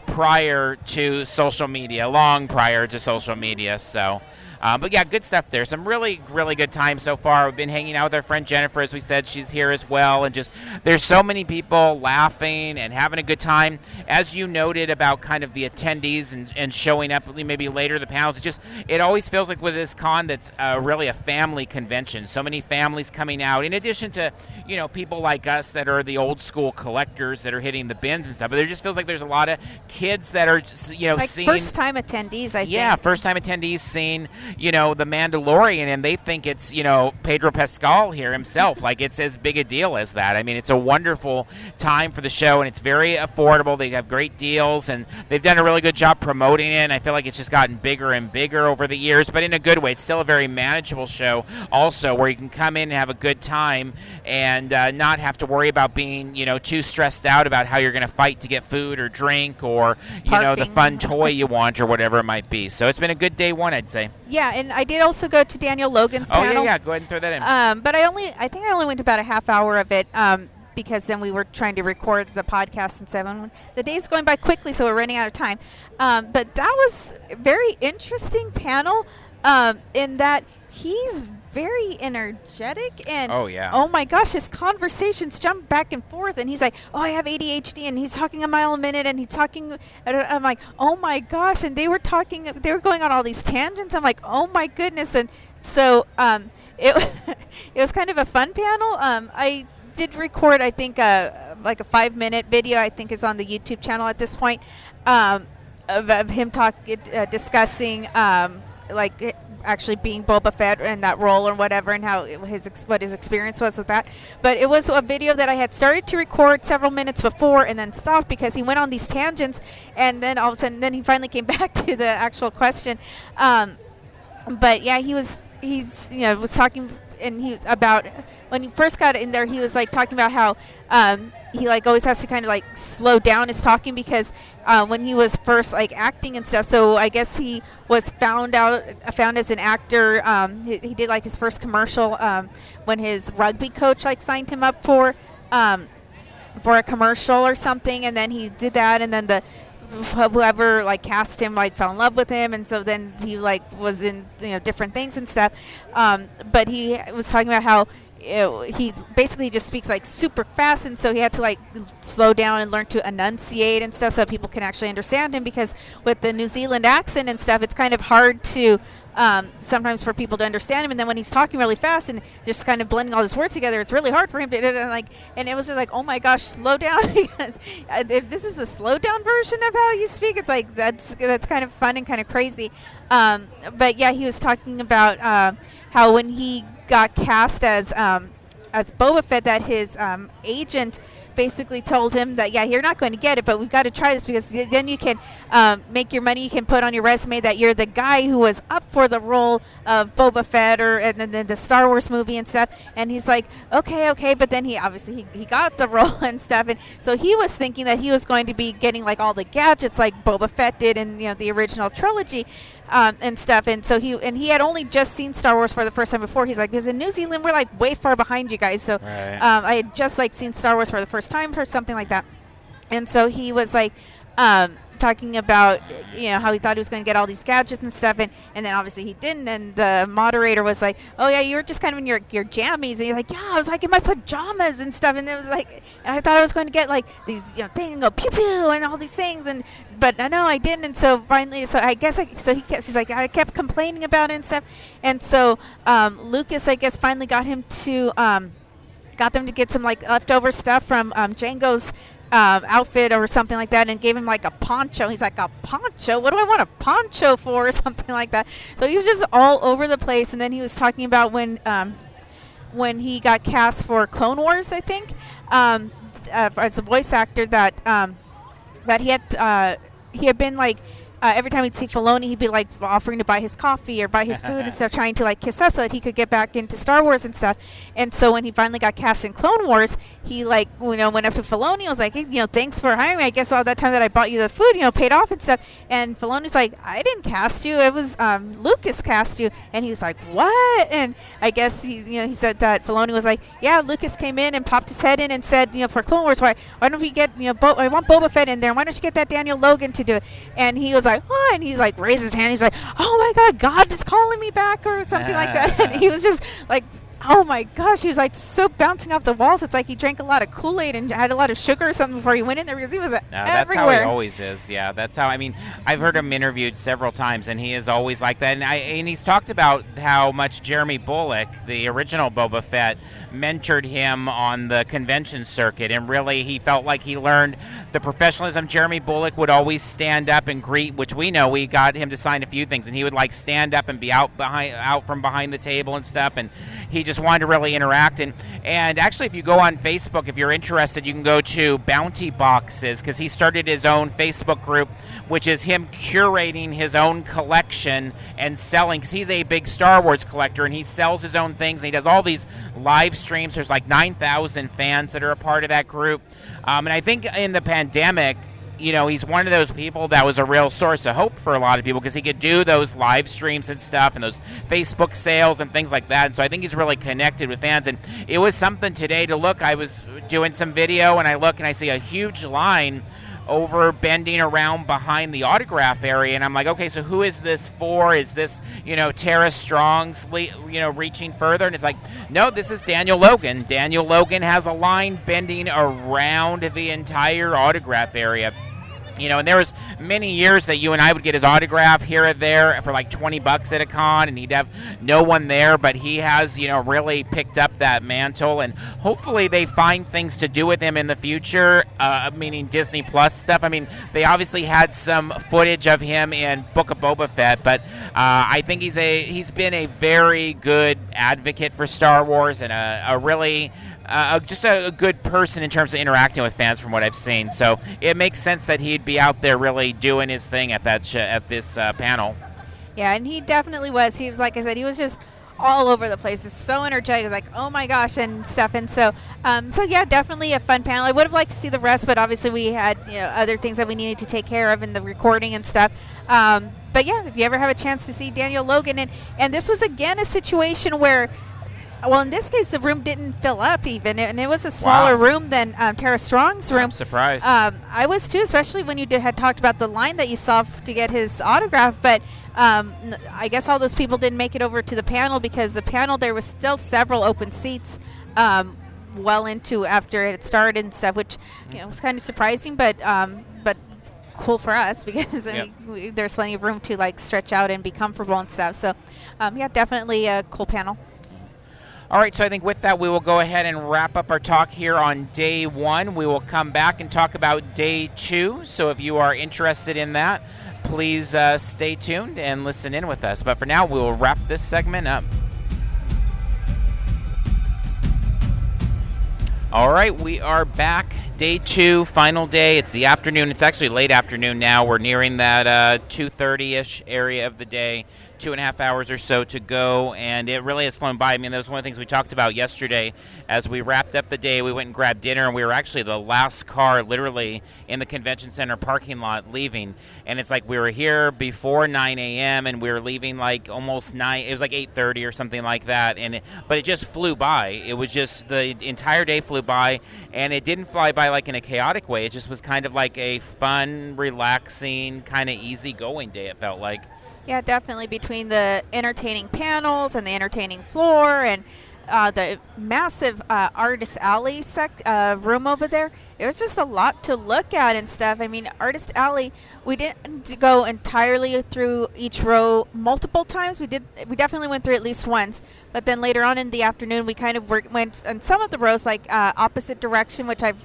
A: prior to social media, long prior to social media. So But yeah, good stuff there. Some really, really good time so far. We've been hanging out with our friend Jennifer, as we said. She's here as well. And just there's so many people laughing and having a good time. As you noted about kind of the attendees and showing up maybe later, the panels, it always feels like with this con that's really a family convention. So many families coming out, in addition to, people like us that are the old school collectors that are hitting the bins and stuff. But there just feels like there's a lot of kids that are,
B: like
A: seeing
B: first-time attendees, I think.
A: Yeah, first-time attendees seeing, the Mandalorian, and they think it's, Pedro Pascal here himself. Like, it's as big a deal as that. I mean, it's a wonderful time for the show, and it's very affordable. They have great deals, and they've done a really good job promoting it, and I feel like it's just gotten bigger and bigger over the years, but in a good way. It's still a very manageable show also, where you can come in and have a good time and not have to worry about being, too stressed out about how you're going to fight to get food or drink or, the fun toy you want or whatever it might be. So it's been a good day one, I'd say.
B: Yeah, and I did also go to Daniel Logan's panel.
A: Yeah, go ahead and throw that in.
B: But I think I only went about a half hour of it because then we were trying to record the podcast and stuff. The day's going by quickly, so we're running out of time. But that was a very interesting panel in that he's very energetic and oh my gosh, his conversations jump back and forth, and he's like, I have ADHD, and he's talking a mile a minute, and he's talking, I'm like, oh my gosh, and they were going on all these tangents. I'm like, oh my goodness. And so it was kind of a fun panel. I did record, I think, like a 5-minute video, I think is on the YouTube channel at this point, of him discussing like actually being Boba Fett and that role or whatever, and how what his experience was with that. But it was a video that I had started to record several minutes before and then stopped because he went on these tangents, and then all of a sudden then he finally came back to the actual question. But yeah, he's was talking, and he was about when he first got in there, he was like talking about how he like always has to kind of like slow down his talking because when he was first like acting and stuff. So I guess he was found as an actor. He did like his first commercial when his rugby coach like signed him up for a commercial or something, and then he did that, and then whoever like cast him like fell in love with him, and so then he like was in different things and stuff. But he was talking about how he basically just speaks like super fast, and so he had to like slow down and learn to enunciate and stuff so that people can actually understand him, because with the New Zealand accent and stuff, it's kind of hard to sometimes for people to understand him, and then when he's talking really fast and just kind of blending all his words together, it's really hard for him to and it was just like, oh my gosh, slow down. Because if this is the slow down version of how you speak, it's like that's kind of fun and kind of crazy. But yeah, he was talking about how when he got cast as Boba Fett, that his agent basically told him that, you're not going to get it, but we've got to try this because then you can make your money. You can put on your resume that you're the guy who was up for the role of Boba Fett and then the Star Wars movie and stuff. And he's like, okay, but then he obviously he got the role and stuff, and so he was thinking that he was going to be getting like all the gadgets like Boba Fett did in the original trilogy. And stuff, and so he had only just seen Star Wars for the first time before. He's like, because in New Zealand we're like way far behind you guys, so right. I had just like seen Star Wars for the first time or something like that, and so he was like talking about how he thought he was going to get all these gadgets and stuff, and then obviously he didn't, and the moderator was like, oh yeah, you were just kind of in your jammies, and you're like, I was like in my pajamas and stuff, and it was like, and I thought I was going to get like these things and go pew pew and all these things, but no, I didn't. And so finally, she's like, I kept complaining about it and stuff, and so Lucas, I guess, finally got them to get some like leftover stuff from Django's outfit or something like that, and gave him like a poncho. He's like, a poncho? What do I want a poncho for, or something like that? So he was just all over the place. And then he was talking about when he got cast for Clone Wars, I think, as a voice actor, that he had been like, every time he'd see Filoni, he'd be like offering to buy his coffee or buy his food and stuff, trying to like kiss up so that he could get back into Star Wars and stuff. And so when he finally got cast in Clone Wars, he like went up to Filoni and was like, hey, thanks for hiring me. I guess all that time that I bought you the food, paid off and stuff. And Filoni's like, I didn't cast you. It was Lucas cast you. And he was like, what? And I guess he said that Filoni was like, yeah, Lucas came in and popped his head in and said, for Clone Wars, why don't we get I want Boba Fett in there. Why don't you get that Daniel Logan to do it? And he was like, like, oh, and he's like raised his hand. He's like, oh my God, God is calling me back or something like that. And he was just like, oh my gosh, he was like so bouncing off the walls. It's like he drank a lot of Kool-Aid and had a lot of sugar or something before he went in there because he was everywhere.
A: That's how he always is. Yeah, that's how. I mean, I've heard him interviewed several times, and he is always like that. And he's talked about how much Jeremy Bulloch, the original Boba Fett, mentored him on the convention circuit, and really he felt like he learned the professionalism. Jeremy Bulloch would always stand up and greet, which we know we got him to sign a few things, and he would like stand up and be out from behind the table and stuff, and he just wanted to really interact. And actually, if you go on Facebook, if you're interested, you can go to Bounty Boxes, because he started his own Facebook group, which is him curating his own collection and selling, because he's a big Star Wars collector, and he sells his own things, and he does all these live streams. There's like 9,000 fans that are a part of that group. And I think in the pandemic, you know, he's one of those people that was a real source of hope for a lot of people, because he could do those live streams and stuff and those Facebook sales and things like that. And so I think he's really connected with fans. And it was something today to look. I was doing some video, and I look and I see a huge line over bending around behind the autograph area, and I'm like, okay, so who is this for? Is this, you know, Tara Strong's, you know, reaching further? And it's like, no, this is Daniel Logan. Daniel Logan has a line bending around the entire autograph area. You know, and there was many years that you and I would get his autograph here or there for like $20 at a con, and he'd have no one there, but he has, you know, really picked up that mantle, and hopefully they find things to do with him in the future, meaning Disney Plus stuff. I mean, they obviously had some footage of him in Book of Boba Fett, but I think he's been a very good advocate for Star Wars, and a really just a good person in terms of interacting with fans from what I've seen. So it makes sense that he'd be out there really doing his thing at that at this panel.
B: Yeah, and he definitely was. He was, like I said, he was just all over the place. It's so energetic. It was like, oh my gosh, and stuff. And so, yeah, definitely a fun panel. I would have liked to see the rest, but obviously we had, you know, other things that we needed to take care of in the recording and stuff. But yeah, if you ever have a chance to see Daniel Logan, and this was again a situation where, well, in this case, the room didn't fill up even, and it was a smaller room than Tara Strong's room.
A: I'm surprised.
B: I was too, especially when you had talked about the line that you saw to get his autograph. But I guess all those people didn't make it over to the panel, because the panel, there was still several open seats well into after it had started and stuff, which, you know, was kind of surprising, but cool for us, because I mean, there's plenty of room to like stretch out and be comfortable and stuff. So yeah, definitely a cool panel.
A: All right, so I think with that, we will go ahead and wrap up our talk here on day one. We will come back and talk about day two. So if you are interested in that, please stay tuned and listen in with us. But for now, we will wrap this segment up. All right, we are back. Day two, final day. It's the afternoon. It's actually late afternoon now. We're nearing that 2:30-ish area of the day. 2.5 hours or so to go, and it really has flown by. I mean, that was one of the things we talked about yesterday. As we wrapped up the day, we went and grabbed dinner, and we were actually the last car literally in the convention center parking lot leaving. And it's like we were here before 9 a.m., and we were leaving like almost 9. It was like 8:30 or something like that. But it just flew by. It was just, the entire day flew by, and it didn't fly by like in a chaotic way. It just was kind of like a fun, relaxing, kind of easygoing day, it felt like.
B: Yeah, definitely. Between the entertaining panels and the entertaining floor and the massive Artist Alley room over there, it was just a lot to look at and stuff. I mean, Artist Alley, we didn't go entirely through each row multiple times. We definitely went through at least once, but then later on in the afternoon, we kind of went in some of the rows like opposite direction, which I've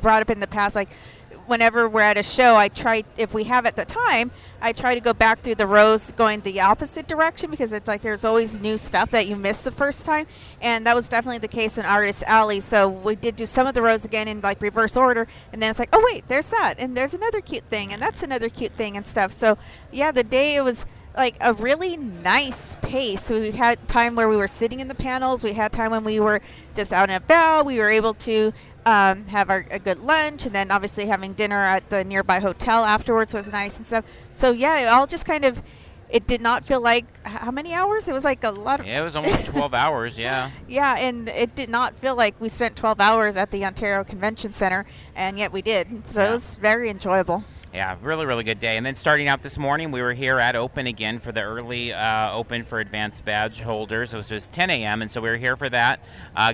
B: brought up in the past, like whenever we're at a show, I try, if we have at the time, I try to go back through the rows going the opposite direction, because it's like there's always new stuff that you missed the first time, and that was definitely the case in Artist Alley. So we did do some of the rows again in like reverse order, and then it's like, oh wait, there's that, and there's another cute thing, and that's another cute thing and stuff. So yeah, the day, it was like a really nice pace. We had time where we were sitting in the panels. We had time when we were just out and about. We were able to have a good lunch, and then obviously having dinner at the nearby hotel afterwards was nice and stuff. So yeah, it all just kind of, it did not feel like, how many hours? It was like a lot of...
A: Yeah, it was almost 12 hours, yeah.
B: Yeah, and it did not feel like we spent 12 hours at the Ontario Convention Center, and yet we did. So it was very enjoyable.
A: Yeah, really, really good day. And then starting out this morning, we were here at Open again for the early Open for advanced badge holders. It was just 10 a.m., and so we were here for that.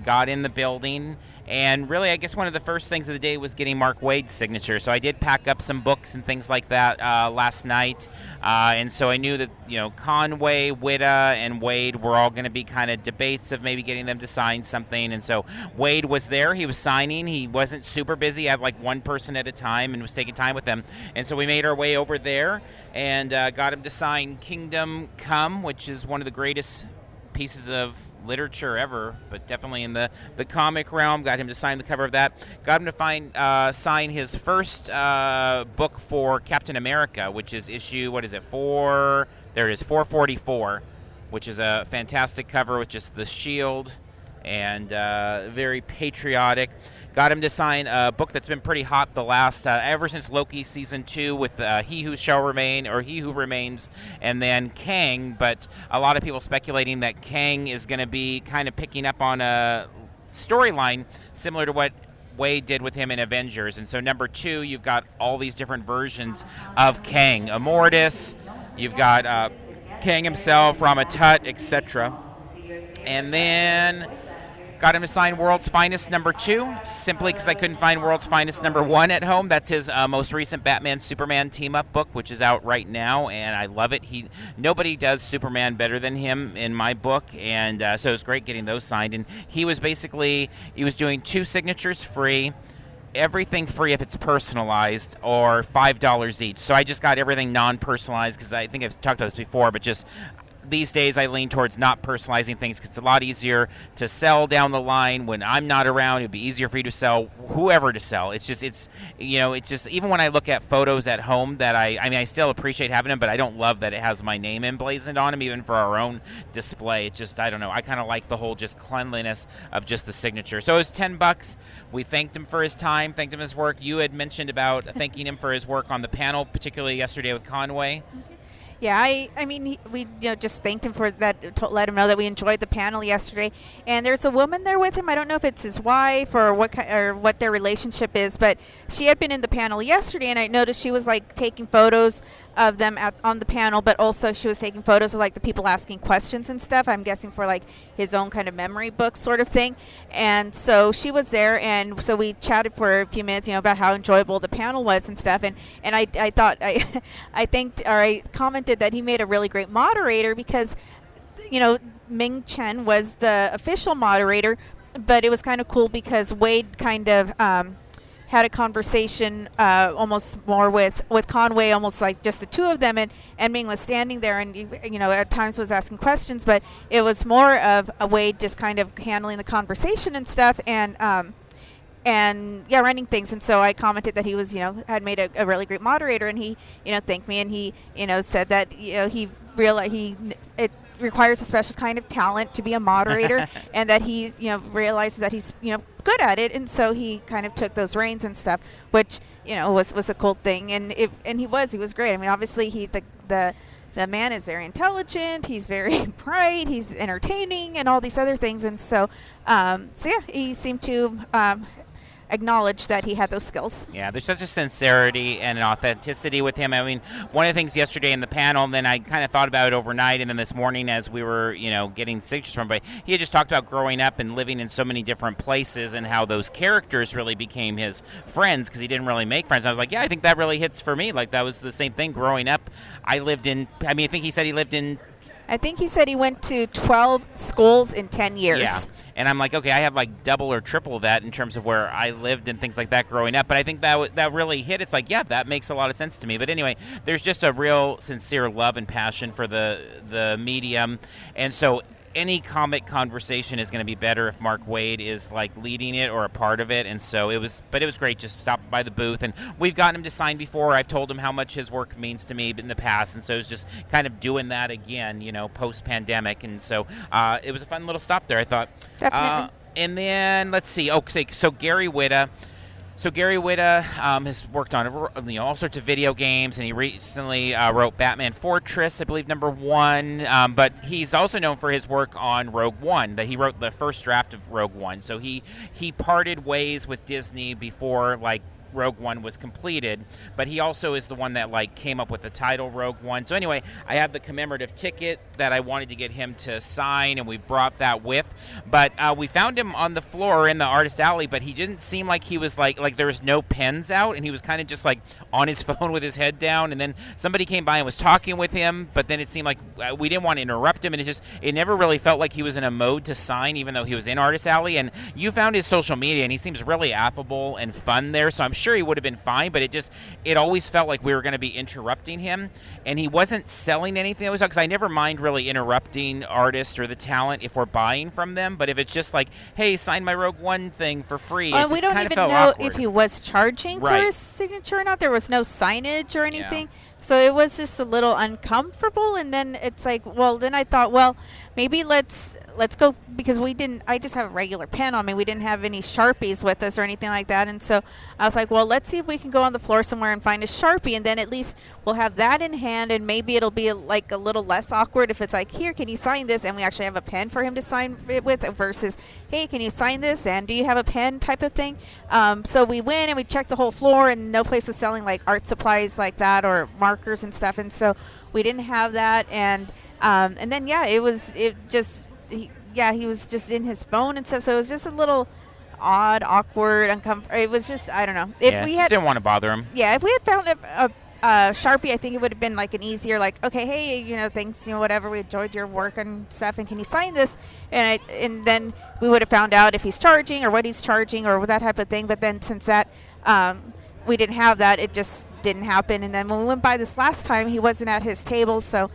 A: Got in the building, and really, I guess one of the first things of the day was getting Mark Wade's signature. So I did pack up some books and things like that last night, and so I knew that Conway, Witta, and Wade were all going to be kind of debates of maybe getting them to sign something. And so Wade was there. He was signing. He wasn't super busy. He had like one person at a time and was taking time with them. And so we made our way over there and got him to sign Kingdom Come, which is one of the greatest pieces of literature ever, but definitely in the comic realm. Got him to sign the cover of that. Got him to sign his first book for Captain America, which is issue, 4? There it is, 444, which is a fantastic cover with just the shield and very patriotic. Got him to sign a book that's been pretty hot the last, ever since Loki season 2 with He Who Remains, and then Kang. But a lot of people speculating that Kang is going to be kind of picking up on a storyline similar to what Wade did with him in Avengers. And so number 2, you've got all these different versions of Kang. Immortus, you've got Kang himself, Rama Tut, etc. And then got him to sign World's Finest number 2, simply because I couldn't find World's Finest number 1 at home. That's his most recent Batman-Superman team-up book, which is out right now, and I love it. Nobody does Superman better than him in my book, and so it was great getting those signed. And he was doing 2 signatures free, everything free if it's personalized, or $5 each. So I just got everything non-personalized because I think I've talked about this before, but just these days I lean towards not personalizing things because it's a lot easier to sell down the line when I'm not around. It'd be easier for you to sell whoever to sell. It's just even when I look at photos at home that I still appreciate having them, but I don't love that it has my name emblazoned on them even for our own display. It's just, I don't know, I kind of like the whole just cleanliness of just the signature. So it was $10. We thanked him for his time, thanked him for his work. You had mentioned about thanking him for his work on the panel, particularly yesterday with Conway.
B: Yeah, we just thanked him for that, let him know that we enjoyed the panel yesterday. And there's a woman there with him. I don't know if it's his wife or what their relationship is, but she had been in the panel yesterday, and I noticed she was like taking photos of them on the panel, but also she was taking photos of like the people asking questions and stuff. I'm guessing for like his own kind of memory book sort of thing. And so she was there, and so we chatted for a few minutes, about how enjoyable the panel was and stuff. And I thought I commented that he made a really great moderator because, Ming Chen was the official moderator, but it was kind of cool because Wade kind of had a conversation almost more with Conway, almost like just the two of them, and Ming was standing there and at times was asking questions, but it was more of a Wade just kind of handling the conversation and stuff, and running things. And so I commented that he was had made a really great moderator, and he thanked me, and he said that he realized it requires a special kind of talent to be a moderator and that he's realizes that he's good at it, and so he kind of took those reins and stuff, which was a cool thing. And he was great. I mean, obviously the man is very intelligent, he's very bright, he's entertaining, and all these other things. And so he seemed to acknowledge that he had those skills. Yeah, there's such a sincerity and an authenticity with him. I mean, one of the things yesterday in the panel, and then I kind of thought about it overnight, and then this morning as we were, getting signatures from everybody, he had just talked about growing up and living in so many different places and how those characters really became his friends because he didn't really make friends. I was like, yeah, I think that really hits for me. Like, that was the same thing growing up. I think he said he lived in... I think he said he went to 12 schools in 10 years. Yeah. And I'm like, okay, I have like double or triple that in terms of where I lived and things like that growing up. But I think that really hit. It's like, yeah, that makes a lot of sense to me. But anyway, there's just a real sincere love and passion for the medium. And so any comic conversation is going to be better if Mark Waid is like leading it or a part of it. And so it was great just stopping by the booth, and we've gotten him to sign before. I've told him how much his work means to me in the past, and so it was just kind of doing that again, post pandemic. And so it was a fun little stop there, I thought. Definitely. And then let's see. So Gary Witta. So Gary Witta has worked on all sorts of video games, and he recently wrote Batman Fortress, I believe, #1. But he's also known for his work on Rogue One. That he wrote the first draft of Rogue One. So he parted ways with Disney before
A: Rogue One was completed, but he also is the one that like came up with the title Rogue One. So anyway, I have the commemorative ticket that I wanted to get him to sign, and we brought that with. But we found him on the floor in the artist alley, but he didn't seem like he was like there was no pens out, and he was kind of just like on his phone with his head down. And then somebody came by and was talking with him, but then it seemed like we didn't want to interrupt him, and it never really felt like he was in a mode to sign, even though he was in artist alley. And you found his social media, and he seems really affable and fun there, so I'm sure he would have been fine, but it always felt like we were going to be interrupting him, and he wasn't selling anything. Because I never mind really interrupting artists or the talent if we're buying from them, but if it's just like, hey, sign my Rogue One thing for free, it just kind of felt awkward. We don't even know
B: if he was charging for his signature or not. There was no signage or anything. So it was just a little uncomfortable, and then it's like, well, then I thought, well, maybe let's go, because I just have a regular pen on me. We didn't have any Sharpies with us or anything like that. And so I was like, well, let's see if we can go on the floor somewhere and find a Sharpie, and then at least we'll have that in hand, and maybe it'll be like a little less awkward if it's like, here, can you sign this? And we actually have a pen for him to sign it with, versus, hey, can you sign this? And do you have a pen type of thing? So we went and we checked the whole floor, and no place was selling like art supplies like that or markers and stuff. And so we didn't have that. And then, he was just in his phone and stuff, so it was just a little odd, awkward, uncomfortable. It was just, I don't know. If we
A: didn't want to bother him.
B: Yeah, if we had found a Sharpie, I think it would have been like an easier, like, okay, hey, thanks, whatever, we enjoyed your work and stuff, and can you sign this? And then we would have found out if he's charging or what he's charging or that type of thing. But then since that we didn't have that, it just didn't happen. And then when we went by this last time, he wasn't at his table, so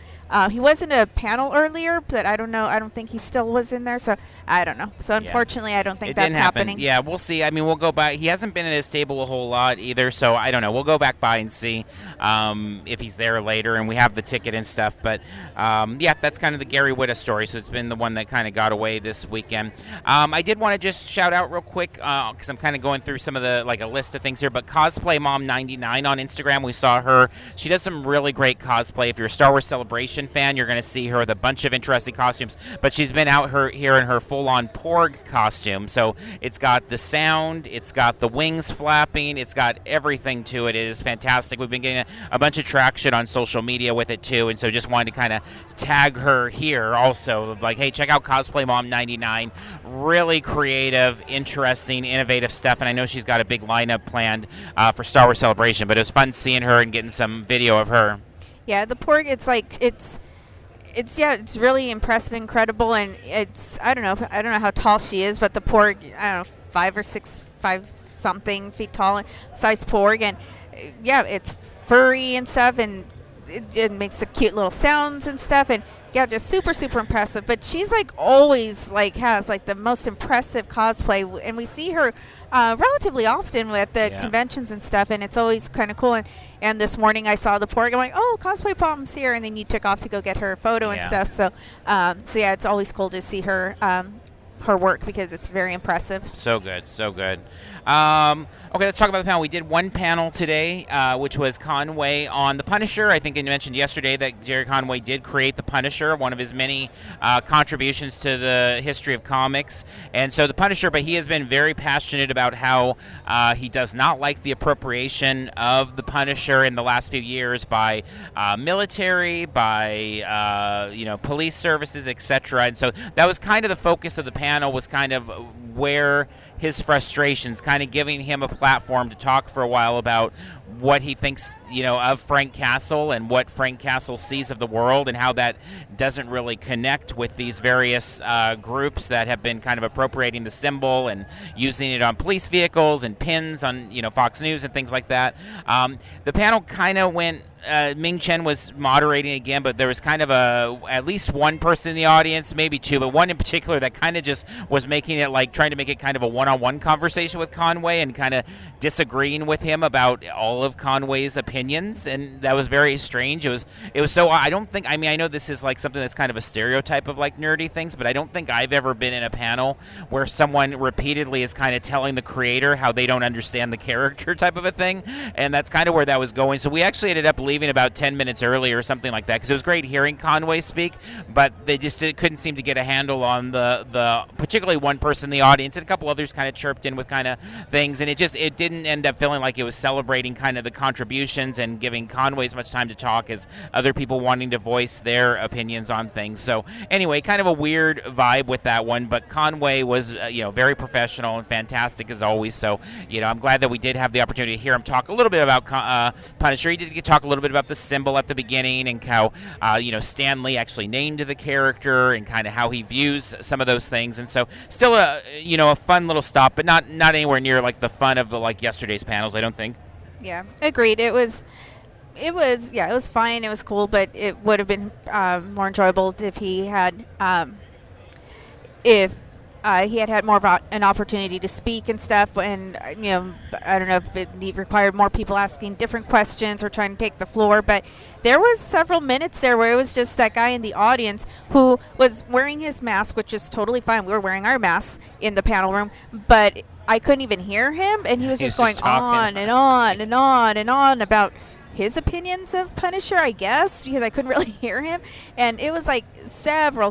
B: he was in a panel earlier, but I don't know. I don't think he still was in there, so I don't know. So unfortunately, I don't think that's happening.
A: Yeah, we'll see. I mean, we'll go by. He hasn't been at his table a whole lot either, so I don't know. We'll go back by and see if he's there later, and we have the ticket and stuff. But that's kind of the Gary Whitta story. So it's been the one that kind of got away this weekend. I did want to just shout out real quick because I'm kind of going through some of the a list of things here. But Cosplay Mom 99 on Instagram, we saw her. She does some really great cosplay. If you're a Star Wars Celebration fan, you're going to see her with a bunch of interesting costumes. But she's been out here in her full-on Porg costume. So it's got the sound, it's got the wings flapping, it's got everything to it. It is fantastic. We've been getting a bunch of traction on social media with it too, and so just wanted to kind of tag her here also. Like, hey, check out Cosplay Mom 99. Really creative, interesting, innovative stuff, and I know she's got a big lineup planned for Star Wars Celebration, but it was fun seeing her and getting some video of her. Yeah, the Porg, it's really impressive, incredible, and I don't know how tall she is, but the Porg, I don't know, 5 something feet tall, size Porg, and it's furry and stuff, and it makes the cute little sounds and stuff, and just super, super impressive. But she's always has the most impressive cosplay, and we see her relatively often with the conventions and stuff, and it's always kind of cool. And this morning I saw the Porg, I'm like, oh, Cosplay Mom's here, and then you took off to go get her photo and stuff. So it's always cool to see her work because it's very impressive. So good. Okay, let's talk about the panel. We did one panel today, which was Conway on the Punisher. I think I mentioned yesterday that Jerry Conway did create the Punisher, one of his many contributions to the history of comics. And so the Punisher, but he has been very passionate about how he does not like the appropriation of the Punisher in the last few years by military, by police services, etc. And so that was kind of the focus of the panel, was kind of where his frustrations, kind of giving him a platform to talk for a while about what he thinks, of Frank Castle and what Frank Castle sees of the world, and how that doesn't really connect with these various groups that have been kind of appropriating the symbol and using it on police vehicles and pins on, Fox News and things like that. The panel kind of went, Ming Chen was moderating again, but there was kind of at least one person in the audience, maybe two, but one in particular that kind of just was making it trying to make it kind of a one-on-one conversation with Conway and kind of disagreeing with him about all all of Conway's opinions, and that was very strange. It was so, I don't think, I mean, I know this is like something that's kind of a stereotype of like nerdy things, but I don't think I've ever been in a panel where someone repeatedly is kind of telling the creator how they don't understand the character type of a thing, and that's kind of where that was going. So we actually ended up leaving about 10 minutes early or something like that, because it was great hearing Conway speak, but they just couldn't seem to get a handle on the particularly one person in the audience, and a couple others kind of chirped in with kind of things, and it didn't end up feeling like it was celebrating kind of the contributions and giving Conway as much time to talk as other people wanting to voice their opinions on things. So anyway, kind of a weird vibe with that one, but Conway was very professional and fantastic as always. So I'm glad that we did have the opportunity to hear him talk a little bit about Punisher. He did talk a little bit about the symbol at the beginning, and how Stan Lee actually named the character, and kind of how he views some of those things. And so still a fun little stop, but not anywhere near like the fun of like yesterday's panels, I don't think.
B: Yeah, agreed. It was fine. It was cool, but it would have been more enjoyable if he had had more of an opportunity to speak and stuff. And I don't know if it required more people asking different questions or trying to take the floor, but there was several minutes there where it was just that guy in the audience who was wearing his mask, which is totally fine. We were wearing our masks in the panel room, but I couldn't even hear him, and he was just going on and on and on and on about his opinions of Punisher, I guess, because I couldn't really hear him. And it was like several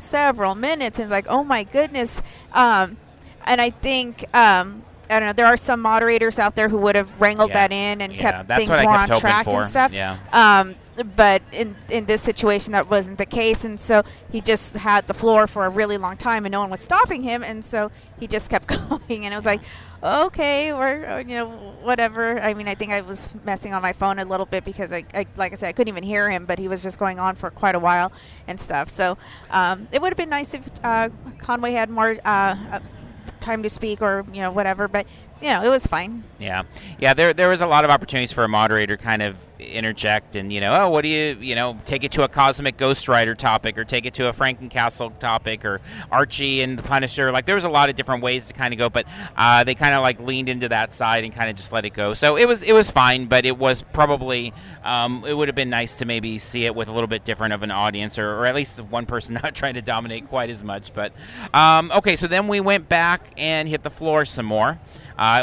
B: minutes, and it's like, oh my goodness. And I think, I don't know, there are some moderators out there who would have wrangled that in and kept things more on track and stuff.
A: Yeah.
B: But in this situation, that wasn't the case, and so he just had the floor for a really long time, and no one was stopping him, and so he just kept going, and it was like, okay, or whatever. I mean, I think I was messing on my phone a little bit because I like I said, I couldn't even hear him, but he was just going on for quite a while and stuff. So it would have been nice if Conway had more time to speak, or whatever, but it was fine.
A: Yeah. There was a lot of opportunities for a moderator kind of interject and what do you take it to a Cosmic Ghost Rider topic, or take it to a Frankencastle topic, or Archie and the Punisher. Like there was a lot of different ways to kind of go, but they kind of like leaned into that side and kind of just let it go. So it was fine, but it was probably it would have been nice to maybe see it with a little bit different of an audience, or at least one person not trying to dominate quite as much. But okay, so then we went back and hit the floor some more.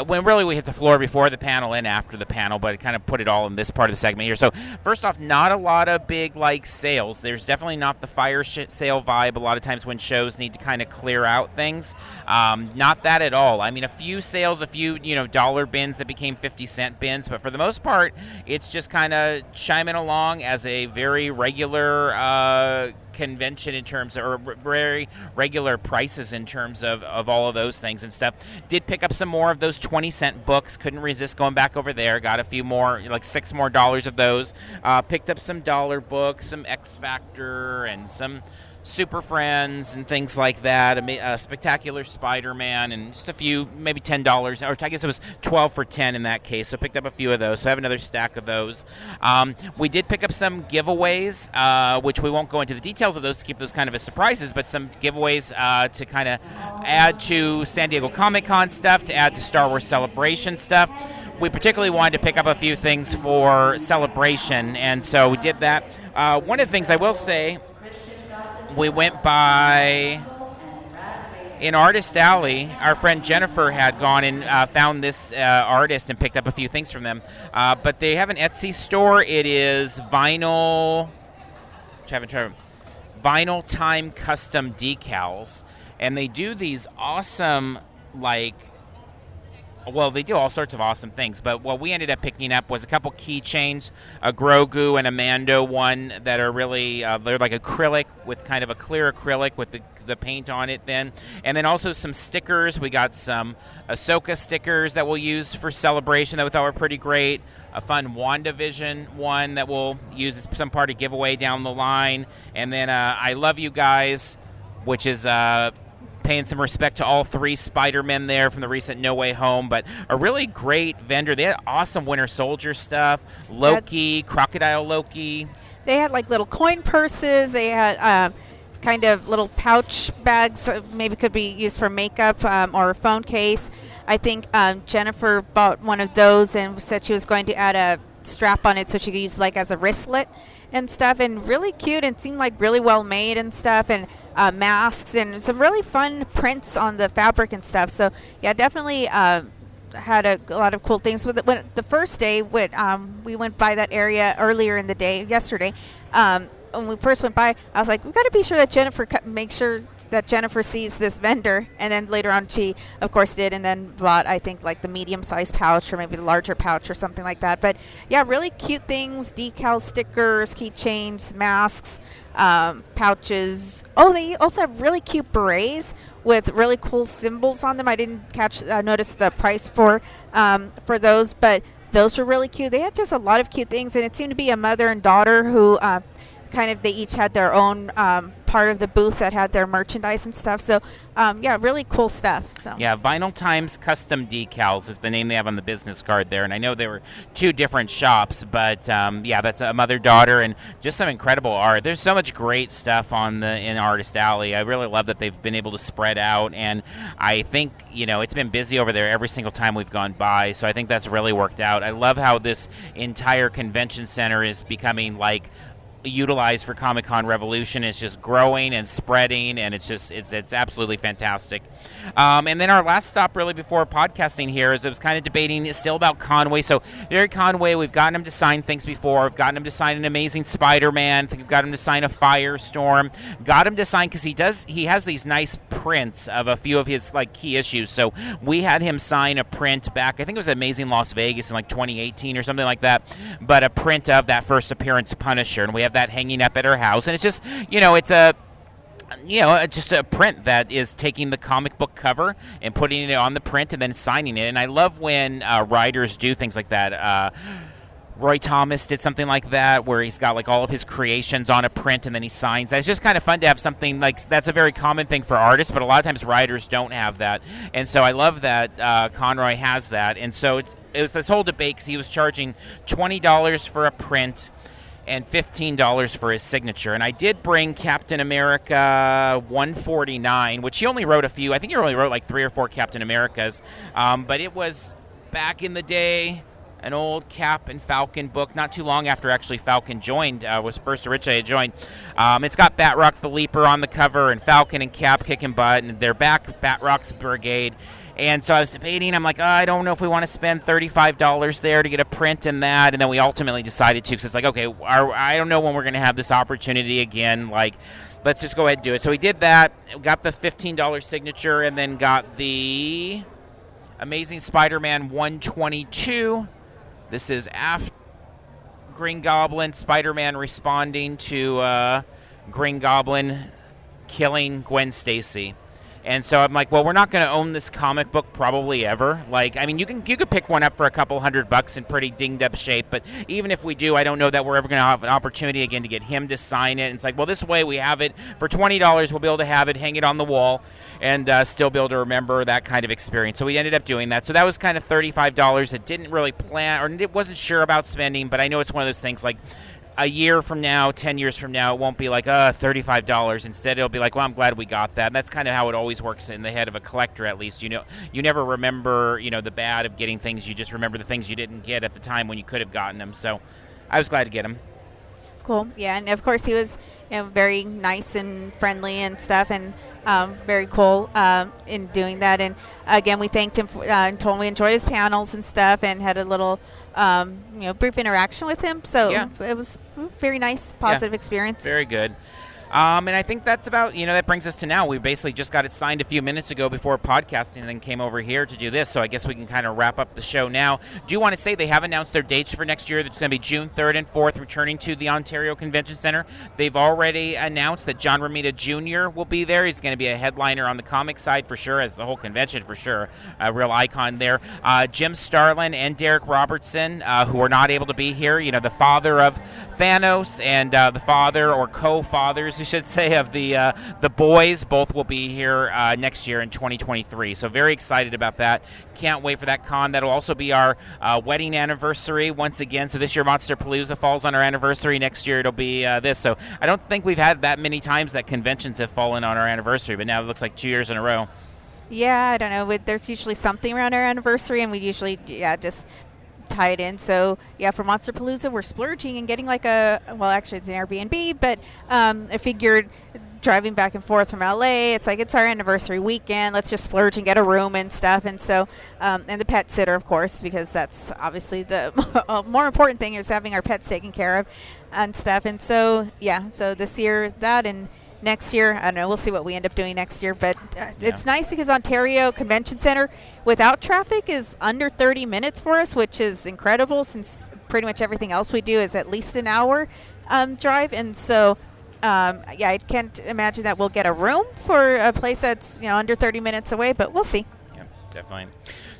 A: When really we hit the floor before the panel and after the panel, but it kind of put it all in this part of the segment here. So first off, not a lot of big like sales. There's definitely not the fire sale vibe a lot of times when shows need to kind of clear out things. Not that at all. I mean, a few sales, a few dollar bins that became 50-cent bins, but for the most part, it's just kind of chiming along as a very regular convention in terms of, or very regular prices in terms of all of those things and stuff. Did pick up some more of those 20-cent books. Couldn't resist going back over there. Got a few more, like $6 more of those. Picked up some dollar books, some X Factor, and some Super Friends and things like that. A Spectacular Spider-Man, and just a few, maybe $10, or I guess it was 12 for 10 in that case. So picked up a few of those. So I have another stack of those. We did pick up some giveaways, which we won't go into the details of those to keep those kind of as surprises, but some giveaways to kind of add to San Diego Comic-Con stuff, to add to Star Wars Celebration stuff. We particularly wanted to pick up a few things for Celebration, and so we did that. One of the things I will say, we went by in Artist Alley. Our friend Jennifer had gone and found this artist and picked up a few things from them. But they have an Etsy store. It is Vinyl Time Custom Decals. And they do these awesome, they do all sorts of awesome things, but what we ended up picking up was a couple keychains, a Grogu and a Mando one that are really, they're like acrylic, with kind of a clear acrylic with the paint on it then. And then also some stickers. We got some Ahsoka stickers that we'll use for Celebration that we thought were pretty great. A fun WandaVision one that we'll use as some part of giveaway down the line. And then I Love You Guys, which is paying some respect to all three Spider-Men there from the recent No Way Home, but a really great vendor. They had awesome Winter Soldier stuff, Loki, Crocodile Loki. They
B: had like little coin purses. They had kind of little pouch bags, maybe could be used for makeup or a phone case. I think Jennifer bought one of those and said she was going to add a strap on it so she could use like as a wristlet and stuff, and really cute and seemed like really well made and stuff, and masks and some really fun prints on the fabric and stuff. So yeah, definitely had a lot of cool things with it. When the first day we went by that area earlier in the day yesterday, when we first went by, I was like, we've got to be sure that make sure that Jennifer sees this vendor. And then later on, she, of course, did, and then bought, I think, like the medium-sized pouch or maybe the larger pouch or something like that. But, yeah, really cute things, decals, stickers, keychains, masks, pouches. Oh, they also have really cute berets with really cool symbols on them. I didn't notice the price for those, but those were really cute. They had just a lot of cute things, and it seemed to be a mother and daughter who they each had their own part of the booth that had their merchandise and stuff. So, yeah, really cool stuff. So.
A: Yeah, Vinyl Times Custom Decals is the name they have on the business card there. And I know they were two different shops, but yeah, that's a mother-daughter and just some incredible art. There's so much great stuff in Artist Alley. I really love that they've been able to spread out. And I think, it's been busy over there every single time we've gone by. So I think that's really worked out. I love how this entire convention center is becoming utilized for Comic-Con Revolution. It's just growing and spreading, and it's absolutely fantastic. And then our last stop really before podcasting here is I was kind of debating still about Conway. So Larry Conway, we've gotten him to sign things before. We've gotten him to sign an Amazing Spider-Man. I think we've got him to sign a Firestorm. Got him to sign because he has these nice prints of a few of his key issues. So we had him sign a print back, I think it was Amazing Las Vegas in 2018 or something like that, but a print of that first appearance Punisher, and we have that hanging up at our house. And it's just just a print that is taking the comic book cover and putting it on the print and then signing it. And I love when writers do things like that. Roy Thomas did something like that where he's got all of his creations on a print and then he signs. It's just kind of fun to have something that's a very common thing for artists, but a lot of times writers don't have that. And so I love that Conroy has that. And so it was this whole debate because he was charging $20 for a print and $15 for his signature. And I did bring Captain America 149, which he only wrote a few. I think he only wrote 3 or 4 Captain Americas. But it was back in the day, an old Cap and Falcon book, not too long after actually Falcon joined, was first originally joined. It's got Batroc the Leaper on the cover, and Falcon and Cap kicking butt, and they're back, Batroc's brigade. And so I was debating, I'm like, I don't know if we want to spend $35 there to get a print and that. And then we ultimately decided to, because it's okay, I don't know when we're going to have this opportunity again. Let's just go ahead and do it. So we did that, got the $15 signature, and then got the Amazing Spider-Man 122. This is after Green Goblin, Spider-Man responding to Green Goblin killing Gwen Stacy. And so I'm like, well, we're not going to own this comic book probably ever. You could pick one up for a couple $100 in pretty dinged up shape, but even if we do, I don't know that we're ever going to have an opportunity again to get him to sign it. And it's this way we have it for $20. We'll be able to have it, hang it on the wall, and still be able to remember that kind of experience. So we ended up doing that. So that was kind of $35 that didn't really plan, or it wasn't sure about spending, but I know it's one of those things a year from now, 10 years from now, it won't be $35. Instead, it'll be well, I'm glad we got that. And that's kind of how it always works in the head of a collector, at least. You never remember, the bad of getting things. You just remember the things you didn't get at the time when you could have gotten them. So I was glad to get them.
B: Cool. Yeah, and of course he was very nice and friendly and stuff, and very cool in doing that. And again, we thanked him and told him we enjoyed his panels and stuff, and had a little brief interaction with him. So yeah. It was a very nice, positive experience.
A: Very good. And I think that's about, that brings us to now. We basically just got it signed a few minutes ago before podcasting and then came over here to do this. So I guess we can kind of wrap up the show now. Do want to say they have announced their dates for next year. It's going to be June 3rd and 4th, returning to the Ontario Convention Center. They've already announced that John Romita Jr. will be there. He's going to be a headliner on the comic side for sure, as the whole convention for sure. A real icon there. Jim Starlin and Derek Robertson, who are not able to be here. The father of Thanos and the father or co-fathers, I should say, of the boys, both will be here next year in 2023. So very excited about that. Can't wait for that con. That'll also be our wedding anniversary once again. So this year Monsterpalooza falls on our anniversary. Next year it'll be this. So I don't think we've had that many times that conventions have fallen on our anniversary, but now it looks like 2 years in a row.
B: Yeah, I don't know. There's usually something around our anniversary, and we usually just tied in. So yeah, for Monsterpalooza, we're splurging and getting like actually it's an Airbnb, but I figured driving back and forth from LA, it's our anniversary weekend. Let's just splurge and get a room and stuff. And so, and the pet sitter, of course, because that's obviously the more important thing is having our pets taken care of and stuff. And so, yeah, so this year that, and next year, I don't know, we'll see what we end up doing next year. But it's nice because Ontario Convention Center without traffic is under 30 minutes for us, which is incredible since pretty much everything else we do is at least an hour drive. And so, I can't imagine that we'll get a room for a place that's under 30 minutes away, but we'll see.
A: Yeah, definitely.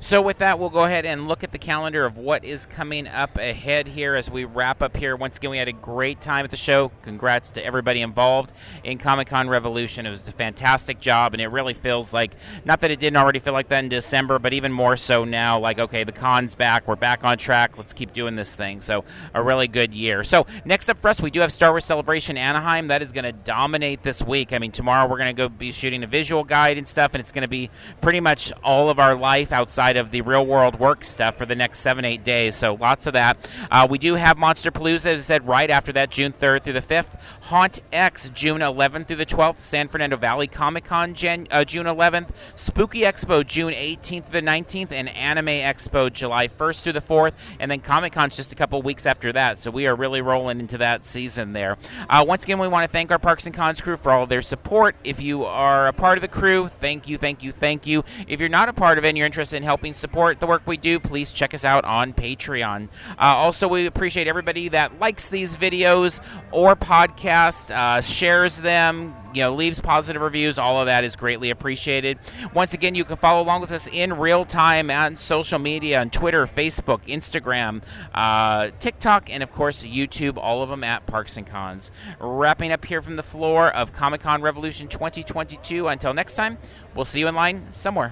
A: So with that, we'll go ahead and look at the calendar of what is coming up ahead here as we wrap up here. Once again, we had a great time at the show. Congrats to everybody involved in Comic-Con Revolution. It was a fantastic job, and it really feels like, not that it didn't already feel like that in December, but even more so now, like, okay, the con's back. We're back on track. Let's keep doing this thing. So a really good year. So next up for us, we do have Star Wars Celebration Anaheim. That is going to dominate this week. I mean, tomorrow we're going to go be shooting a visual guide and stuff, and it's going to be pretty much all of our life outside of the real world work stuff for the next 7-8 days, so lots of that. We do have Monsterpalooza, as I said, right after that, June 3rd through the 5th. Haunt X, June 11th through the 12th. San Fernando Valley Comic Con, June 11th. Spooky Expo, June 18th through the 19th, and Anime Expo, July 1st through the 4th, and then Comic Con's just a couple weeks after that, so we are really rolling into that season there. Once again, we want to thank our Parks and Cons crew for all of their support. If you are a part of the crew, thank you, thank you, thank you. If you're not a part of it and you're interested in helping support the work we do, please check us out on Patreon. Also, we appreciate everybody that likes these videos or podcasts, shares them, leaves positive reviews. All of that is greatly appreciated. Once again, you can follow along with us in real time on social media, on Twitter, Facebook, Instagram, TikTok, and of course YouTube, all of them at Parks and Cons. Wrapping up here from the floor of Comic-Con Revolution 2022. Until next time, we'll see you in line somewhere.